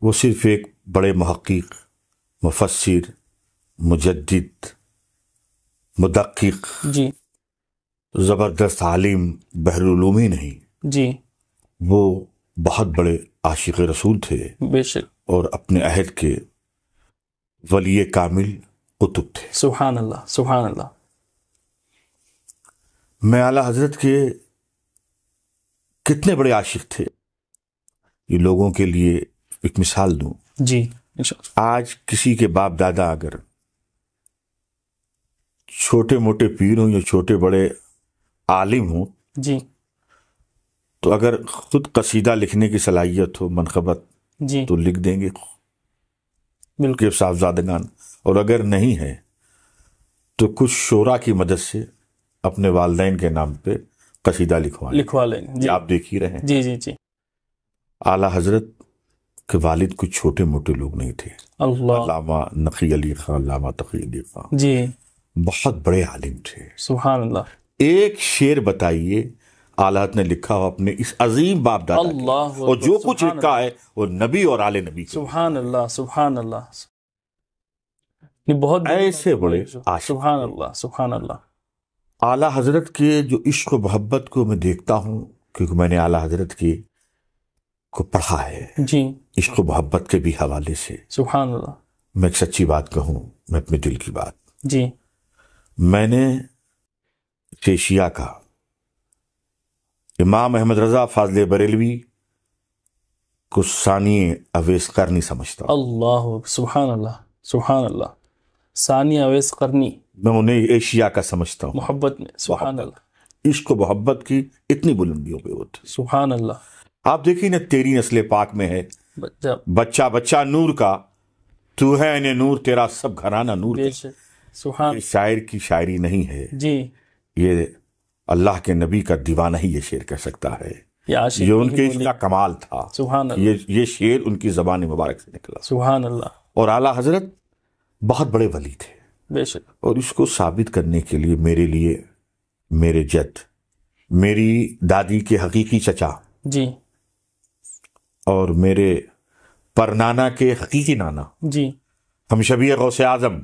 وہ صرف ایک بڑے محقق، مفسر، مجدد، مدقق، جی، زبردست عالم، بحر العلومی نہیں. جی. وہ بہت بڑے عاشق رسول تھے. بے شک. اور اپنے عہد کے ولی کامل قطب تھے. سبحان اللہ سبحان اللہ. میں اعلیٰ حضرت کے کتنے بڑے عاشق تھے یہ لوگوں کے لیے ایک مثال دوں. جی. آج کسی کے باپ دادا اگر چھوٹے موٹے پیر ہوں یا چھوٹے بڑے عالم ہوں، جی، تو اگر خود قصیدہ لکھنے کی صلاحیت ہو، منقبت، جی، تو لکھ دیں گے بالکل صاحبزادگان. اور اگر نہیں ہے تو کچھ شعراء کی مدد سے اپنے والدین کے نام پہ قصیدہ لکھوا لیں. جی. آپ دیکھ ہی رہے ہیں. جی جی جی. اعلیٰ حضرت کے والد کچھ چھوٹے موٹے لوگ نہیں تھے. اللہ. علامہ نقی علی خان، علامہ تقی علی خان، جی، بہت بڑے عالم تھے. سبحان اللہ. ایک شعر بتائیے اعلیٰ حضرت نے لکھا ہو اپنے اس عظیم باپ دادا کے، اللہ، اور جو کچھ لکھا ہے وہ نبی اور آل نبی کے. سبحان اللہ سبحان اللہ. بہت ایسے بڑے عاشق. سبحان اللہ سبحان اللہ. اعلیٰ حضرت کے جو عشق و محبت کو میں دیکھتا ہوں، کیونکہ میں نے اعلیٰ حضرت کی کو پڑھا ہے، جی، عشق و محبت کے بھی حوالے سے. سبحان اللہ. میں ایک سچی بات کہوں، میں اپنے دل کی بات، جی، میں نے شیعہ کا امام احمد رضا فاضل بریلوی کو ثانی اویس قرنی سمجھتا ہوں. اللہ. سبحان اللہ سبحان اللہ. ثانی اویس قرنی میں انہیں ایشیا کا سمجھتا ہوں. محبت میں. سبحان اللہ. عشق و محبت کی اتنی بلندیوں پہ ہوتے. سبحان اللہ. آپ دیکھیے نا، تیری نسل پاک میں ہے بچہ بچہ نور کا، تو ہے انہیں نور، تیرا سب گھرانہ نور کا. سبحان. شاعر کی شاعری نہیں ہے جی، یہ، اللہ کے نبی کا دیوانہ ہی یہ شعر کہہ سکتا ہے. یہ ان کے عشق کا کمال تھا. سبحان اللہ. یہ شعر ان کی زبان مبارک سے نکلا. سبحان اللہ. اور اعلیٰ حضرت بہت بڑے ولی تھے. بے شک. اور اس کو ثابت کرنے کے لیے میرے جد، میری دادی کے حقیقی چچا، جی، اور میرے پرنانا کے حقیقی نانا، جی، ہم شبیہ غوث اعظم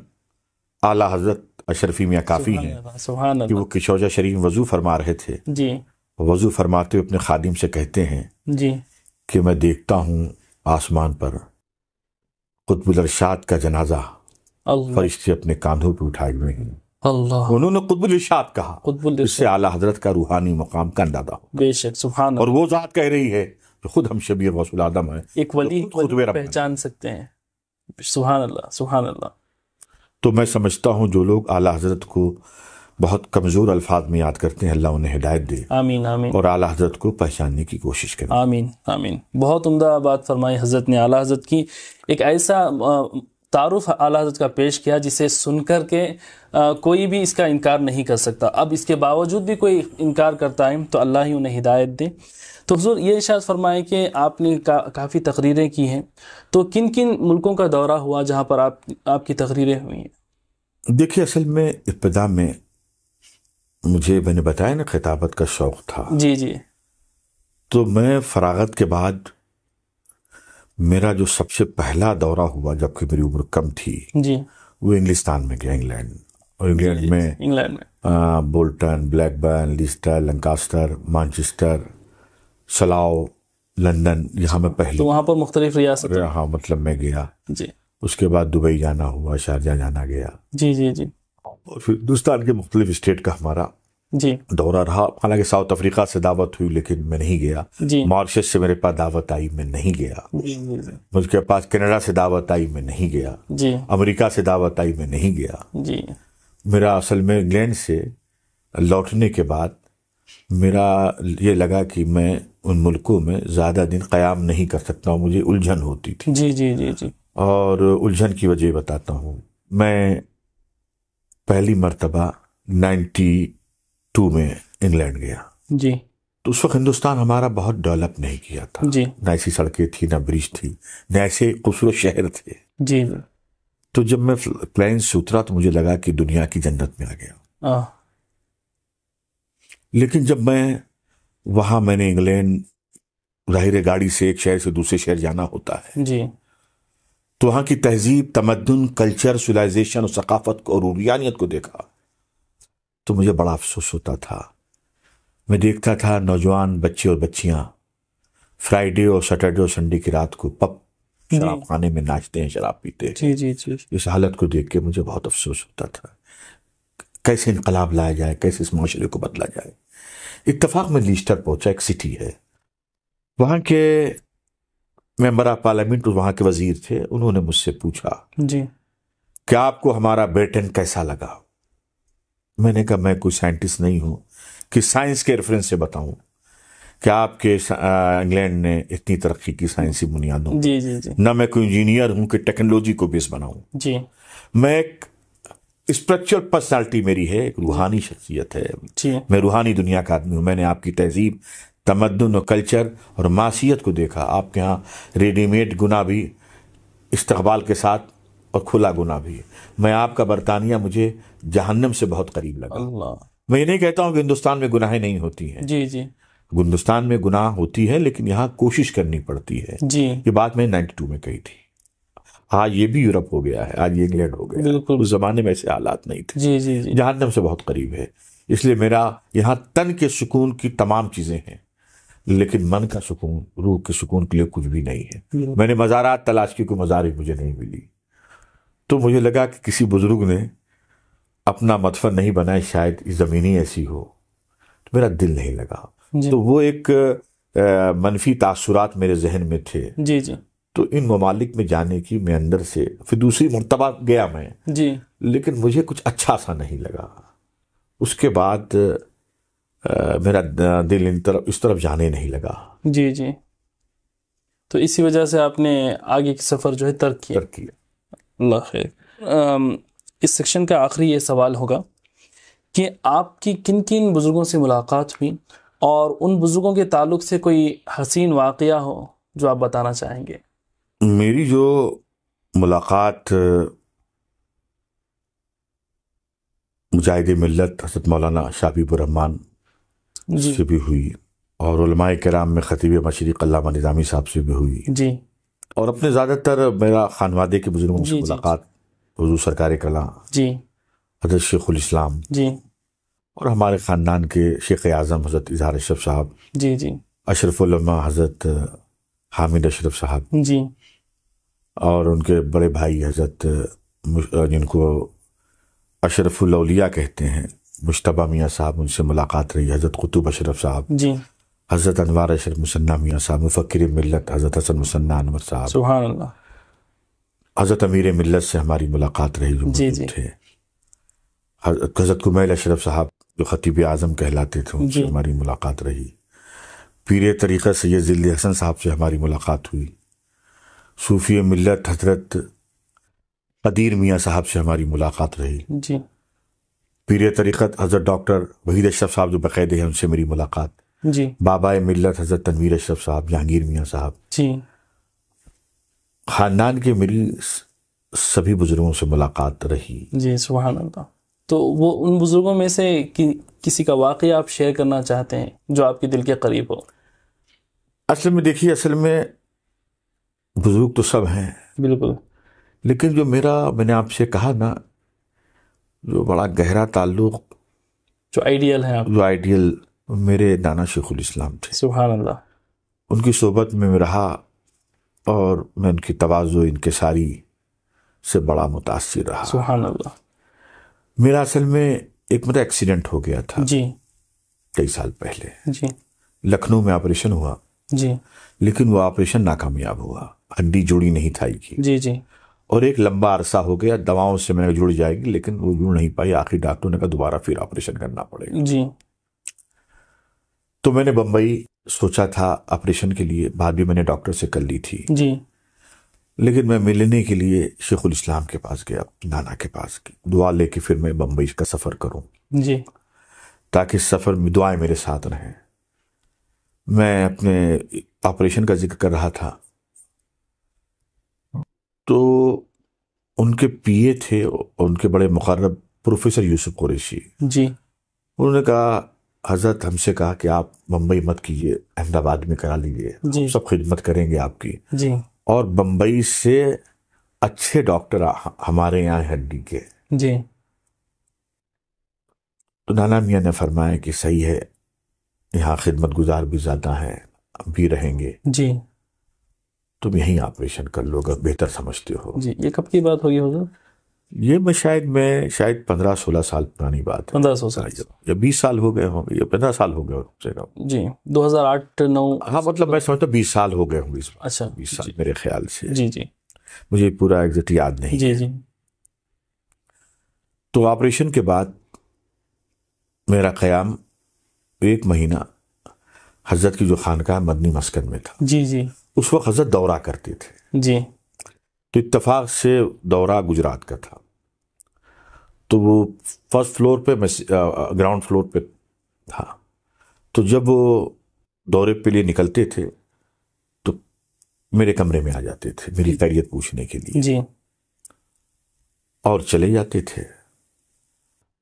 اعلیٰ حضرت اشرفی میاں کافی ہیں. سبحان کہ وہ کشوجہ شریف وضو فرما رہے تھے. جی. وضو فرماتے ہوئے اپنے خادم سے کہتے ہیں جی کہ میں دیکھتا ہوں آسمان پر قطب الارشاد کا جنازہ، فرشتے اپنے کاندھوں پہ اٹھائے ہوئے ہیں. اللہ. انہوں نے قطب الارشاد کہا، قطب اس سے اعلیٰ حضرت کا روحانی مقام کا اندازہ ہو. بے شک. سبحان اللہ. اور وہ ذات کہہ رہی ہے کہ خود ہم شبیہ غوث العظم ہیں، ایک ولی پہچان سکتے ہیں. سبحان اللہ سبحان اللہ. تو میں سمجھتا ہوں جو لوگ اعلیٰ حضرت کو بہت کمزور الفاظ میں یاد کرتے ہیں، اللہ انہیں ہدایت دے. آمین آمین. اور اعلیٰ حضرت کو پہچاننے کی کوشش کریں. آمین آمین. بہت عمدہ بات فرمائی حضرت نے. اعلیٰ حضرت کی ایک ایسا تعارف اعلیٰ حضرت کا پیش کیا جسے سن کر کے کوئی بھی اس کا انکار نہیں کر سکتا. اب اس کے باوجود بھی کوئی انکار کرتا ہے تو اللہ ہی انہیں ہدایت دے. تو حضور یہ ارشاد فرمائے کہ آپ نے کافی تقریریں کی ہیں, تو کن کن ملکوں کا دورہ ہوا جہاں پر آپ کی تقریریں ہوئی ہیں؟ دیکھیے اصل میں ابتدا میں میں نے بتایا نا خطابت کا شوق تھا. جی جی. تو میں فراغت کے بعد میرا جو سب سے پہلا دورہ ہوا جبکہ میری عمر کم تھی جی وہ انگلستان میں گیا, انگلینڈ. اور انگلینڈ میں Bolton, Blackburn, Leicester, Lancaster, Manchester, Slough, London, یہاں میں پہلے. تو وہاں پر مختلف ریاست. ہاں مطلب میں گیا. جی. اس کے بعد دبئی جانا ہوا, شارجہ جانا گیا. جی جی جی. اور پھر ہندوستان کے مختلف اسٹیٹ کا ہمارا جی دورہ رہا. حالانکہ ساؤتھ افریقہ سے دعوت ہوئی لیکن میں نہیں گیا. جی. ماریشس سے میرے پاس دعوت آئی, میں نہیں گیا. مجھ کے پاس کینیڈا سے دعوت آئی, میں نہیں گیا. جی. امریکہ سے دعوت آئی, میں نہیں گیا. جی. میرا اصل میں انگلینڈ سے لوٹنے کے بعد میرا یہ لگا کہ میں ان ملکوں میں زیادہ دن قیام نہیں کر سکتا ہوں, مجھے الجھن ہوتی تھی. جی جی جی جی. اور الجھن کی وجہ بتاتا ہوں. میں پہلی مرتبہ 92 میں انگلینڈ گیا. جی. تو اس وقت ہندوستان ہمارا بہت ڈیولپ نہیں کیا تھا. جی. نہ ایسی سڑکیں تھی, نہ برج تھی, نہ ایسے خوبصورت شہر تھے. جی. تو جب میں پلین سے اترا تو مجھے لگا کہ دنیا کی جنت میں آ گیا. لیکن جب میں نے انگلینڈ, ظاہر گاڑی سے ایک شہر سے دوسرے شہر جانا ہوتا ہے. جی. تو وہاں کی تہذیب, تمدن, کلچر, سویلائزیشن اور ثقافت کو اور روحانیت کو دیکھا تو مجھے بڑا افسوس ہوتا تھا. میں دیکھتا تھا نوجوان بچے اور بچیاں فرائیڈے اور سیٹرڈے اور سنڈے کی رات کو پب شراب خانے میں ناچتے ہیں, شراب پیتے ہیں. جی جی جی. اس حالت کو دیکھ کے مجھے بہت افسوس ہوتا تھا. کیسے انقلاب لایا جائے, کیسے اس معاشرے کو بدلا جائے. اتفاق میں لیسٹر پہنچا, ایک سٹی ہے. وہاں کے ممبر آف پارلیمنٹ وہاں کے وزیر تھے. انہوں نے مجھ سے پوچھا جی کہ آپ کو ہمارا بریٹن کیسا لگا. میں نے کہا میں کوئی سائنٹسٹ نہیں ہوں کہ سائنس کے ریفرنس سے بتاؤں کہ آپ کے انگلینڈ نے اتنی ترقی کی سائنسی بنیادوں. جی جی جی. نہ میں کوئی انجینئر ہوں کہ ٹیکنالوجی کو بیس بناؤں. جی. میں ایک اسپرچل پرسنالٹی میری ہے, ایک روحانی شخصیت ہے. جی. میں روحانی دنیا کا آدمی ہوں. میں نے آپ کی تہذیب, تمدن اور کلچر اور معاشیت کو دیکھا. آپ کے ہاں ریڈی میڈ گناہ بھی استقبال کے ساتھ اور کھلا گناہ بھی. میں آپ کا برطانیہ مجھے جہنم سے بہت قریب لگا. اللہ. میں یہ نہیں کہتا ہوں کہ ہندوستان میں گناہیں نہیں ہوتی ہیں. جی جی. ہندوستان میں گناہ ہوتی ہے لیکن یہاں کوشش کرنی پڑتی ہے. جی. یہ بات میں 92 میں کہی تھی. آج یہ بھی یورپ ہو گیا ہے, آج یہ انگلینڈ ہو گیا. بالکل. اس زمانے میں ایسے حالات نہیں تھے. جی جی جی. جہنم سے بہت قریب ہے. اس لیے میرا یہاں تن کے سکون کی تمام چیزیں ہیں لیکن من کا سکون, روح کے سکون کے لیے کچھ بھی نہیں ہے. میں نے مزارات تلاش کی, کوئی مزار مجھے نہیں ملی. تو مجھے لگا کہ کسی بزرگ نے اپنا مدفن نہیں بنایا, شاید یہ زمینی ایسی ہو. تو میرا دل نہیں لگا. تو وہ ایک منفی تاثرات میرے ذہن میں تھے. جی جی. تو ان ممالک میں جانے کی میں اندر سے پھر دوسری مرتبہ گیا میں. جی. لیکن مجھے کچھ اچھا سا نہیں لگا. اس کے بعد میرا دل اس طرف جانے نہیں لگا. جی جی. تو اسی وجہ سے آپ نے آگے کی سفر جو ہے ترک کیا. اللہ خیر. اس سیکشن کا آخری یہ سوال ہوگا کہ آپ کی کن کن بزرگوں سے ملاقات ہوئی اور ان بزرگوں کے تعلق سے کوئی حسین واقعہ ہو جو آپ بتانا چاہیں گے. میری جو ملاقات مجاہد ملت حضرت مولانا شاہ حبیب الرحمن سے بھی ہوئی اور علماء کرام میں خطیب مشرق علامہ نظامی صاحب سے بھی ہوئی. جی. اور اپنے زیادہ تر میرا خانوادے کے بزرگوں سے ملاقات حضور سرکار کلاں, جی, حضرت شیخ الاسلام, جی, اور ہمارے خاندان کے شیخ اعظم حضرت اظہار اشرف صاحب, جی جی, اشرف العلماء حضرت حامد اشرف صاحب, جی, اور ان کے بڑے بھائی حضرت جن کو اشرف الاولیاء کہتے ہیں مجتبیٰ میاں صاحب, ان سے ملاقات رہی. حضرت قطب اشرف صاحب, جی, حضرت انوار اشرف مثنیٰ میاں صاحب, مفکر ملت حضرت حسن مثنیٰ انور صاحب, سبحان اللہ. حضرت امیر ملت سے ہماری ملاقات رہی جو موجود تھے. حضرت کمیل اشرف صاحب جو خطیب اعظم کہلاتے تھے, ان سے ہماری ملاقات رہی. پیر طریقہ سید ضلع حسن صاحب سے ہماری ملاقات ہوئی. صوفی ملت حضرت قدیر میاں صاحب سے ہماری ملاقات رہی. جی. پیر طریقت حضرت ڈاکٹر وحید اشرف صاحب جو باقاعدہ ہیں ان سے میری ملاقات. جی. بابا ملت حضرت تنویر اشرف صاحب، جہانگیر میاں صاحب. جی. خاندان کے میری سبھی بزرگوں سے ملاقات رہی. جی سبحان اللہ. تو وہ ان بزرگوں میں سے کسی کا واقعہ آپ شیئر کرنا چاہتے ہیں جو آپ کے دل کے قریب ہو؟ اصل میں دیکھیے، اصل میں بزرگ تو سب ہیں بالکل، لیکن جو میں نے آپ سے کہا نا، جو بڑا گہرا تعلق، جو آئیڈیل ہے آپ، جو آئیڈیل میرے نانا شیخ الاسلام تھے. سبحان اللہ. ان کی صحبت میں رہا اور میں ان کی تواضع، انکساری سے بڑا متاثر رہا. سبحان اللہ. میرا اصل میں ایک ایکسیڈنٹ ہو گیا تھا جی. کئی سال پہلے. جی. لکھنؤ میں آپریشن ہوا. جی. لیکن وہ آپریشن ناکامیاب ہوا، ہڈی جوڑی نہیں تھائی کی. جی. جی. اور ایک لمبا عرصہ ہو گیا، دواؤں سے میں نے جڑ جائے گی لیکن وہ جڑ نہیں پائی. آخر ڈاکٹر نے کہا دوبارہ پھر آپریشن کرنا پڑے گا. جی. تو میں نے بمبئی سوچا تھا آپریشن کے لیے، بعد بھی میں نے ڈاکٹر سے کر لی تھی. جی. لیکن میں ملنے کے لیے شیخ الاسلام کے پاس گیا، نانا کے پاس کی دعا لے کے پھر میں بمبئی کا سفر کروں. جی. تاکہ اس سفر میں دعائیں میرے ساتھ رہیں. میں اپنے آپریشن کا ذکر کر رہا تھا تو ان کے پی اے تھے، ان کے بڑے مقرب پروفیسر یوسف قریشی. جی. انہوں نے کہا، حضرت ہم سے کہا کہ آپ بمبئی مت کیجیے، احمد آباد میں کرا لیجیے، جی. سب خدمت کریں گے آپ کی. جی. اور بمبئی سے اچھے ڈاکٹر ہمارے یہاں ہڈی کے. جی. تو نانا میاں نے فرمایا کہ صحیح ہے، یہاں خدمت گزار بھی زیادہ ہیں، بھی رہیں گے. جی. تم یہیں آپریشن کر لو گا، بہتر سمجھتے ہو. جی. یہ کب کی بات ہوگی حضور؟ یہ میں شاید 15-16 سال پرانی بات ہے. 15 سال یا 20 سال ہو گئے ہوں گے، یا 15 سال ہو گئے ہوں. جی. 2008-9. ہاں مطلب میں سمجھتا 20 سال ہو گئے ہوں گے. اچھا. 20 سال میرے خیال سے. جی. جی. مجھے پورا ایگزیکٹ یاد نہیں. جی. جی. تو آپریشن کے بعد میرا قیام 1 مہینہ حضرت کی جو خانقاہ مدنی مسکن میں تھا. جی. جی. اس وقت حضرت دورہ کرتے تھے. جی. تو اتفاق سے دورہ گجرات کا تھا. تو وہ فرسٹ فلور پہ، گراؤنڈ فلور پہ تھا. تو جب وہ دورے پہ لیے نکلتے تھے تو میرے کمرے میں آ جاتے تھے میری خیریت پوچھنے کے لیے. جی. اور چلے جاتے تھے.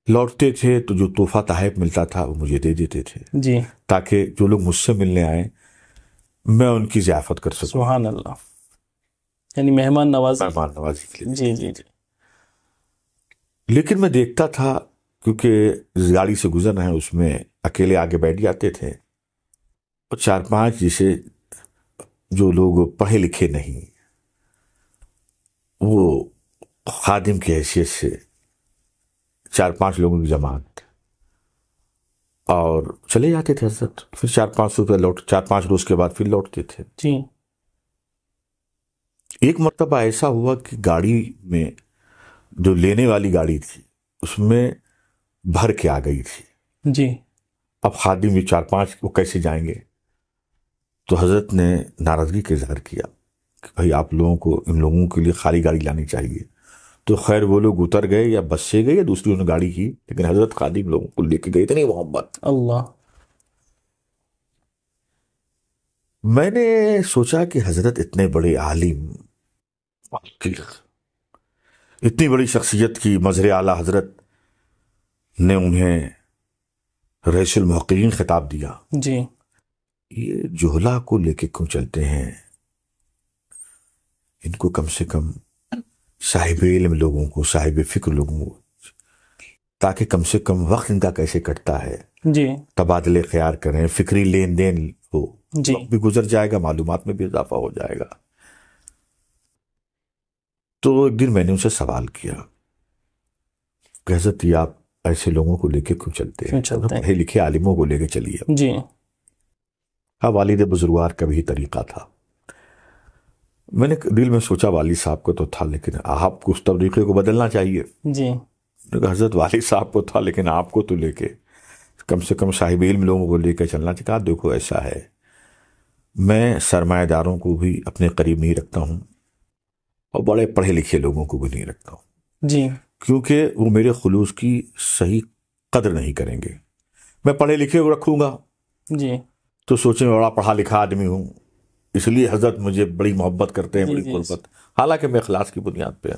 لوٹتے تھے تو جو تحفہ تحائف ملتا تھا وہ مجھے دے دیتے تھے. جی. تاکہ جو لوگ مجھ سے ملنے آئیں میں ان کی ضیافت کر سکوں. سبحان اللہ. یعنی مہمان نوازی کے لیے. جی. جی. جی. لیکن میں دیکھتا تھا، کیونکہ گاڑی سے گزرنا ہے، اس میں اکیلے آگے بیٹھ جاتے تھے اور 4-5 جیسے جو لوگ پڑھے لکھے نہیں، وہ خادم کی حیثیت سے 4-5 لوگوں کی جماعت، اور چلے جاتے تھے حضرت. پھر 4-5 روپے 4-5 روز کے بعد پھر لوٹتے تھے. جی. ایک مرتبہ ایسا ہوا کہ گاڑی میں جو لینے والی گاڑی تھی اس میں بھر کے آ گئی تھی. جی. اب خادم بھی 4-5 وہ کیسے جائیں گے؟ تو حضرت نے ناراضگی کا اظہار کیا کہ بھائی آپ لوگوں کو، ان لوگوں کے لیے خالی گاڑی لانی چاہیے. تو خیر وہ لوگ اتر گئے یا بس سے گئے یا دوسری انہوں نے گاڑی کی، لیکن حضرت خادم لوگوں کو لے کے گئے تھے. نہیں محبت. اللہ. میں نے سوچا کہ حضرت اتنے بڑے عالم، اتنی بڑی شخصیت کی مظہر اعلیٰ حضرت نے انہیں رئیس المحققین خطاب دیا. جی. یہ جہلا کو لے کے کیوں چلتے ہیں؟ ان کو کم سے کم صاحب علم لوگوں کو، صاحب فکر لوگوں کو، تاکہ کم سے کم وقت ان کا کیسے کٹتا ہے، جی، تبادلے خیال کریں، فکری لین دین ہو، جی، وقت بھی گزر جائے گا، معلومات میں بھی اضافہ ہو جائے گا. تو ایک دن میں نے ان سے سوال کیا کہ حضرت یہ آپ ایسے لوگوں کو لے کے کیوں چلتے ہیں؟ پڑھے لکھے عالموں کو لے کے چلیے. جی. ہاں، والد بزرگوار کا بھی طریقہ تھا. میں نے دل میں سوچا والد صاحب کو تو تھا لیکن آپ کو اس طریقے کو بدلنا چاہیے. جی. حضرت والد صاحب کو تھا لیکن آپ کو تو لے کے کم سے کم صاحب علم لوگوں کو لے کے چلنا چاہیے. دیکھو ایسا ہے، میں سرمایہ داروں کو بھی اپنے قریب نہیں رکھتا ہوں، اور بڑے پڑھے لکھے لوگوں کو بھی نہیں رکھتا ہوں جی، کیونکہ وہ میرے خلوص کی صحیح قدر نہیں کریں گے. میں پڑھے لکھے کو رکھوں گا جی تو سوچیں بڑا پڑھا لکھا آدمی ہوں اس لیے حضرت مجھے بڑی محبت کرتے ہیں, بڑی قربت, حالانکہ میں اخلاص کی بنیاد پہ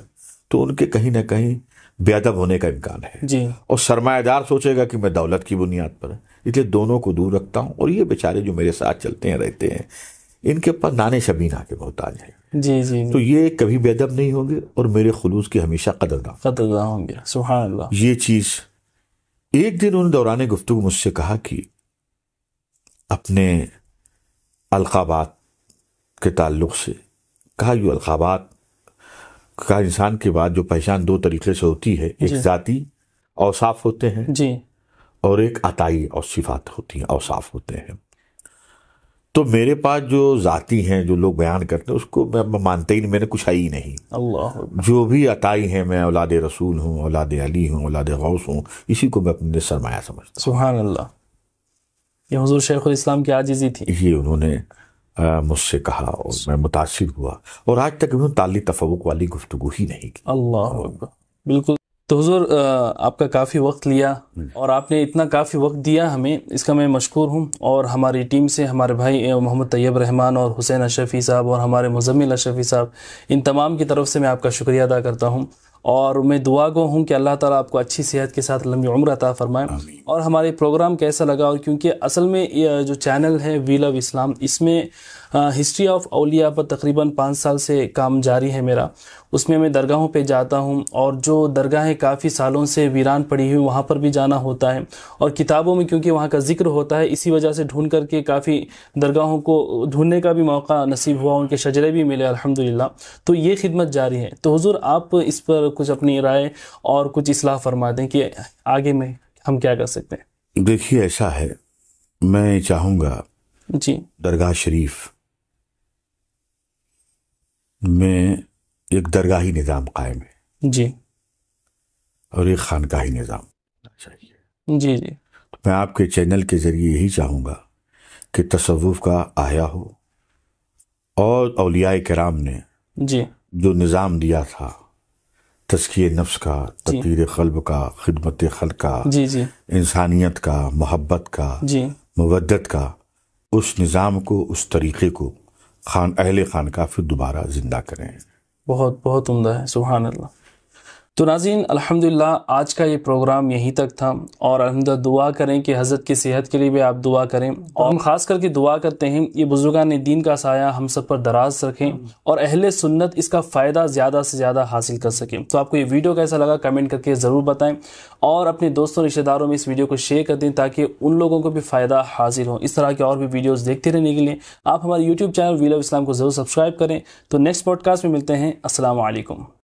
تو ان کے کہیں نہ کہیں بے ادب ہونے کا امکان ہے. جی. اور سرمایہ دار سوچے گا کہ میں دولت کی بنیاد پر, اس لیے دونوں کو دور رکھتا ہوں. اور یہ بیچارے جو میرے ساتھ چلتے ہیں رہتے ہیں ان کے پاس نانے شبینہ کے محتاج ہیں. جی جی. تو یہ کبھی بے ادب نہیں ہوں گے اور میرے خلوص کی ہمیشہ قدردان ہوں گے. سبحان اللہ. یہ چیز ایک دن انہوں نے دوران گفتگو مجھ سے کہا کہ اپنے القابات کے تعلق سے کہا یہ القابات کا انسان کے بعد جو پہچان دو طریقے سے ہوتی ہے, ایک ذاتی اوصاف ہوتے ہیں جی اور ایک عطائی اور صفات ہوتی ہیں, اوصاف ہوتے ہیں. تو میرے پاس جو ذاتی ہیں جو لوگ بیان کرتے ہیں اس کو میں مانتے ہی نہیں, میں نے کچھ ہے ہی نہیں. اللہ. جو بھی عطائی ہیں, میں اولاد رسول ہوں, اولاد علی ہوں, اولاد غوث ہوں, اسی کو میں اپنے سرمایہ سمجھتا ہوں. سبحان اللہ. یہ حضور شیخ الاسلام کی عاجزی تھی. یہ انہوں نے مجھ سے کہا اور میں متاثر ہوا, اور آج تک انہوں نے تعلی تفوق والی گفتگو ہی نہیں کی. اللہ اکبر. بالکل. تو حضور آپ کا کافی وقت لیا اور آپ نے اتنا کافی وقت دیا ہمیں, اس کا میں مشکور ہوں. اور ہماری ٹیم سے ہمارے بھائی محمد طیب رحمان اور حسین اشرفی صاحب اور ہمارے مزمل اشرفی صاحب, ان تمام کی طرف سے میں آپ کا شکریہ ادا کرتا ہوں. اور میں دعا گو ہوں کہ اللہ تعالیٰ آپ کو اچھی صحت کے ساتھ لمبی عمر عطا فرمائے. اور ہمارے پروگرام کیسا لگا, اور کیونکہ اصل میں یہ جو چینل ہے وی لو اسلام, اس میں ہسٹری آف اولیاء پر تقریباً 5 سال سے کام جاری ہے میرا. اس میں درگاہوں پہ جاتا ہوں, اور جو درگاہیں کافی سالوں سے ویران پڑی ہوئی وہاں پر بھی جانا ہوتا ہے, اور کتابوں میں کیونکہ وہاں کا ذکر ہوتا ہے اسی وجہ سے ڈھونڈ کر کے کافی درگاہوں کو ڈھونڈنے کا بھی موقع نصیب ہوا, ان کے شجرے بھی ملے الحمدللہ. تو یہ خدمت جاری ہے. تو حضور آپ اس پر کچھ اپنی رائے اور کچھ اصلاح فرما دیں کہ آگے میں ہم کیا کر سکتے ہیں. دیکھیے ایسا ہے, میں چاہوں گا جی درگاہ شریف میں ایک درگاہی نظام قائم ہے جی, اور ایک خانقاہی نظام چاہیے. جی جی. میں آپ کے چینل کے ذریعے یہی چاہوں گا کہ تصوف کا آیا ہو, اور اولیاء کرام نے جی جو نظام دیا تھا تزکیہ نفس کا, تطہیر قلب کا, خدمت خلق کا, جی جی, انسانیت کا, محبت کا, جی مودت کا, اس نظام کو, اس طریقے کو اہل خانقاہ پھر دوبارہ زندہ کریں. بہت بہت عمدہ ہے. سبحان اللہ. تو ناظرین الحمدللہ آج کا یہ پروگرام یہیں تک تھا, اور الحمدللہ دعا کریں کہ حضرت کی صحت کے لیے بھی آپ دعا کریں, اور ہم خاص کر کے دعا کرتے ہیں یہ بزرگان دین کا سایہ ہم سب پر دراز رکھیں, اور اہل سنت اس کا فائدہ زیادہ سے زیادہ حاصل کر سکیں. تو آپ کو یہ ویڈیو کیسا لگا کمنٹ کر کے ضرور بتائیں, اور اپنے دوستوں رشتہ داروں میں اس ویڈیو کو شیئر کر دیں تاکہ ان لوگوں کو بھی فائدہ حاصل ہو. اس طرح کے اور بھی ویڈیوز دیکھتے رہنے کے لیے آپ ہمارے یوٹیوب چینل وی لو اسلام کو ضرور سبسکرائب کریں. تو نیکسٹ پوڈ کاسٹ میں ملتے ہیں. السلام علیکم.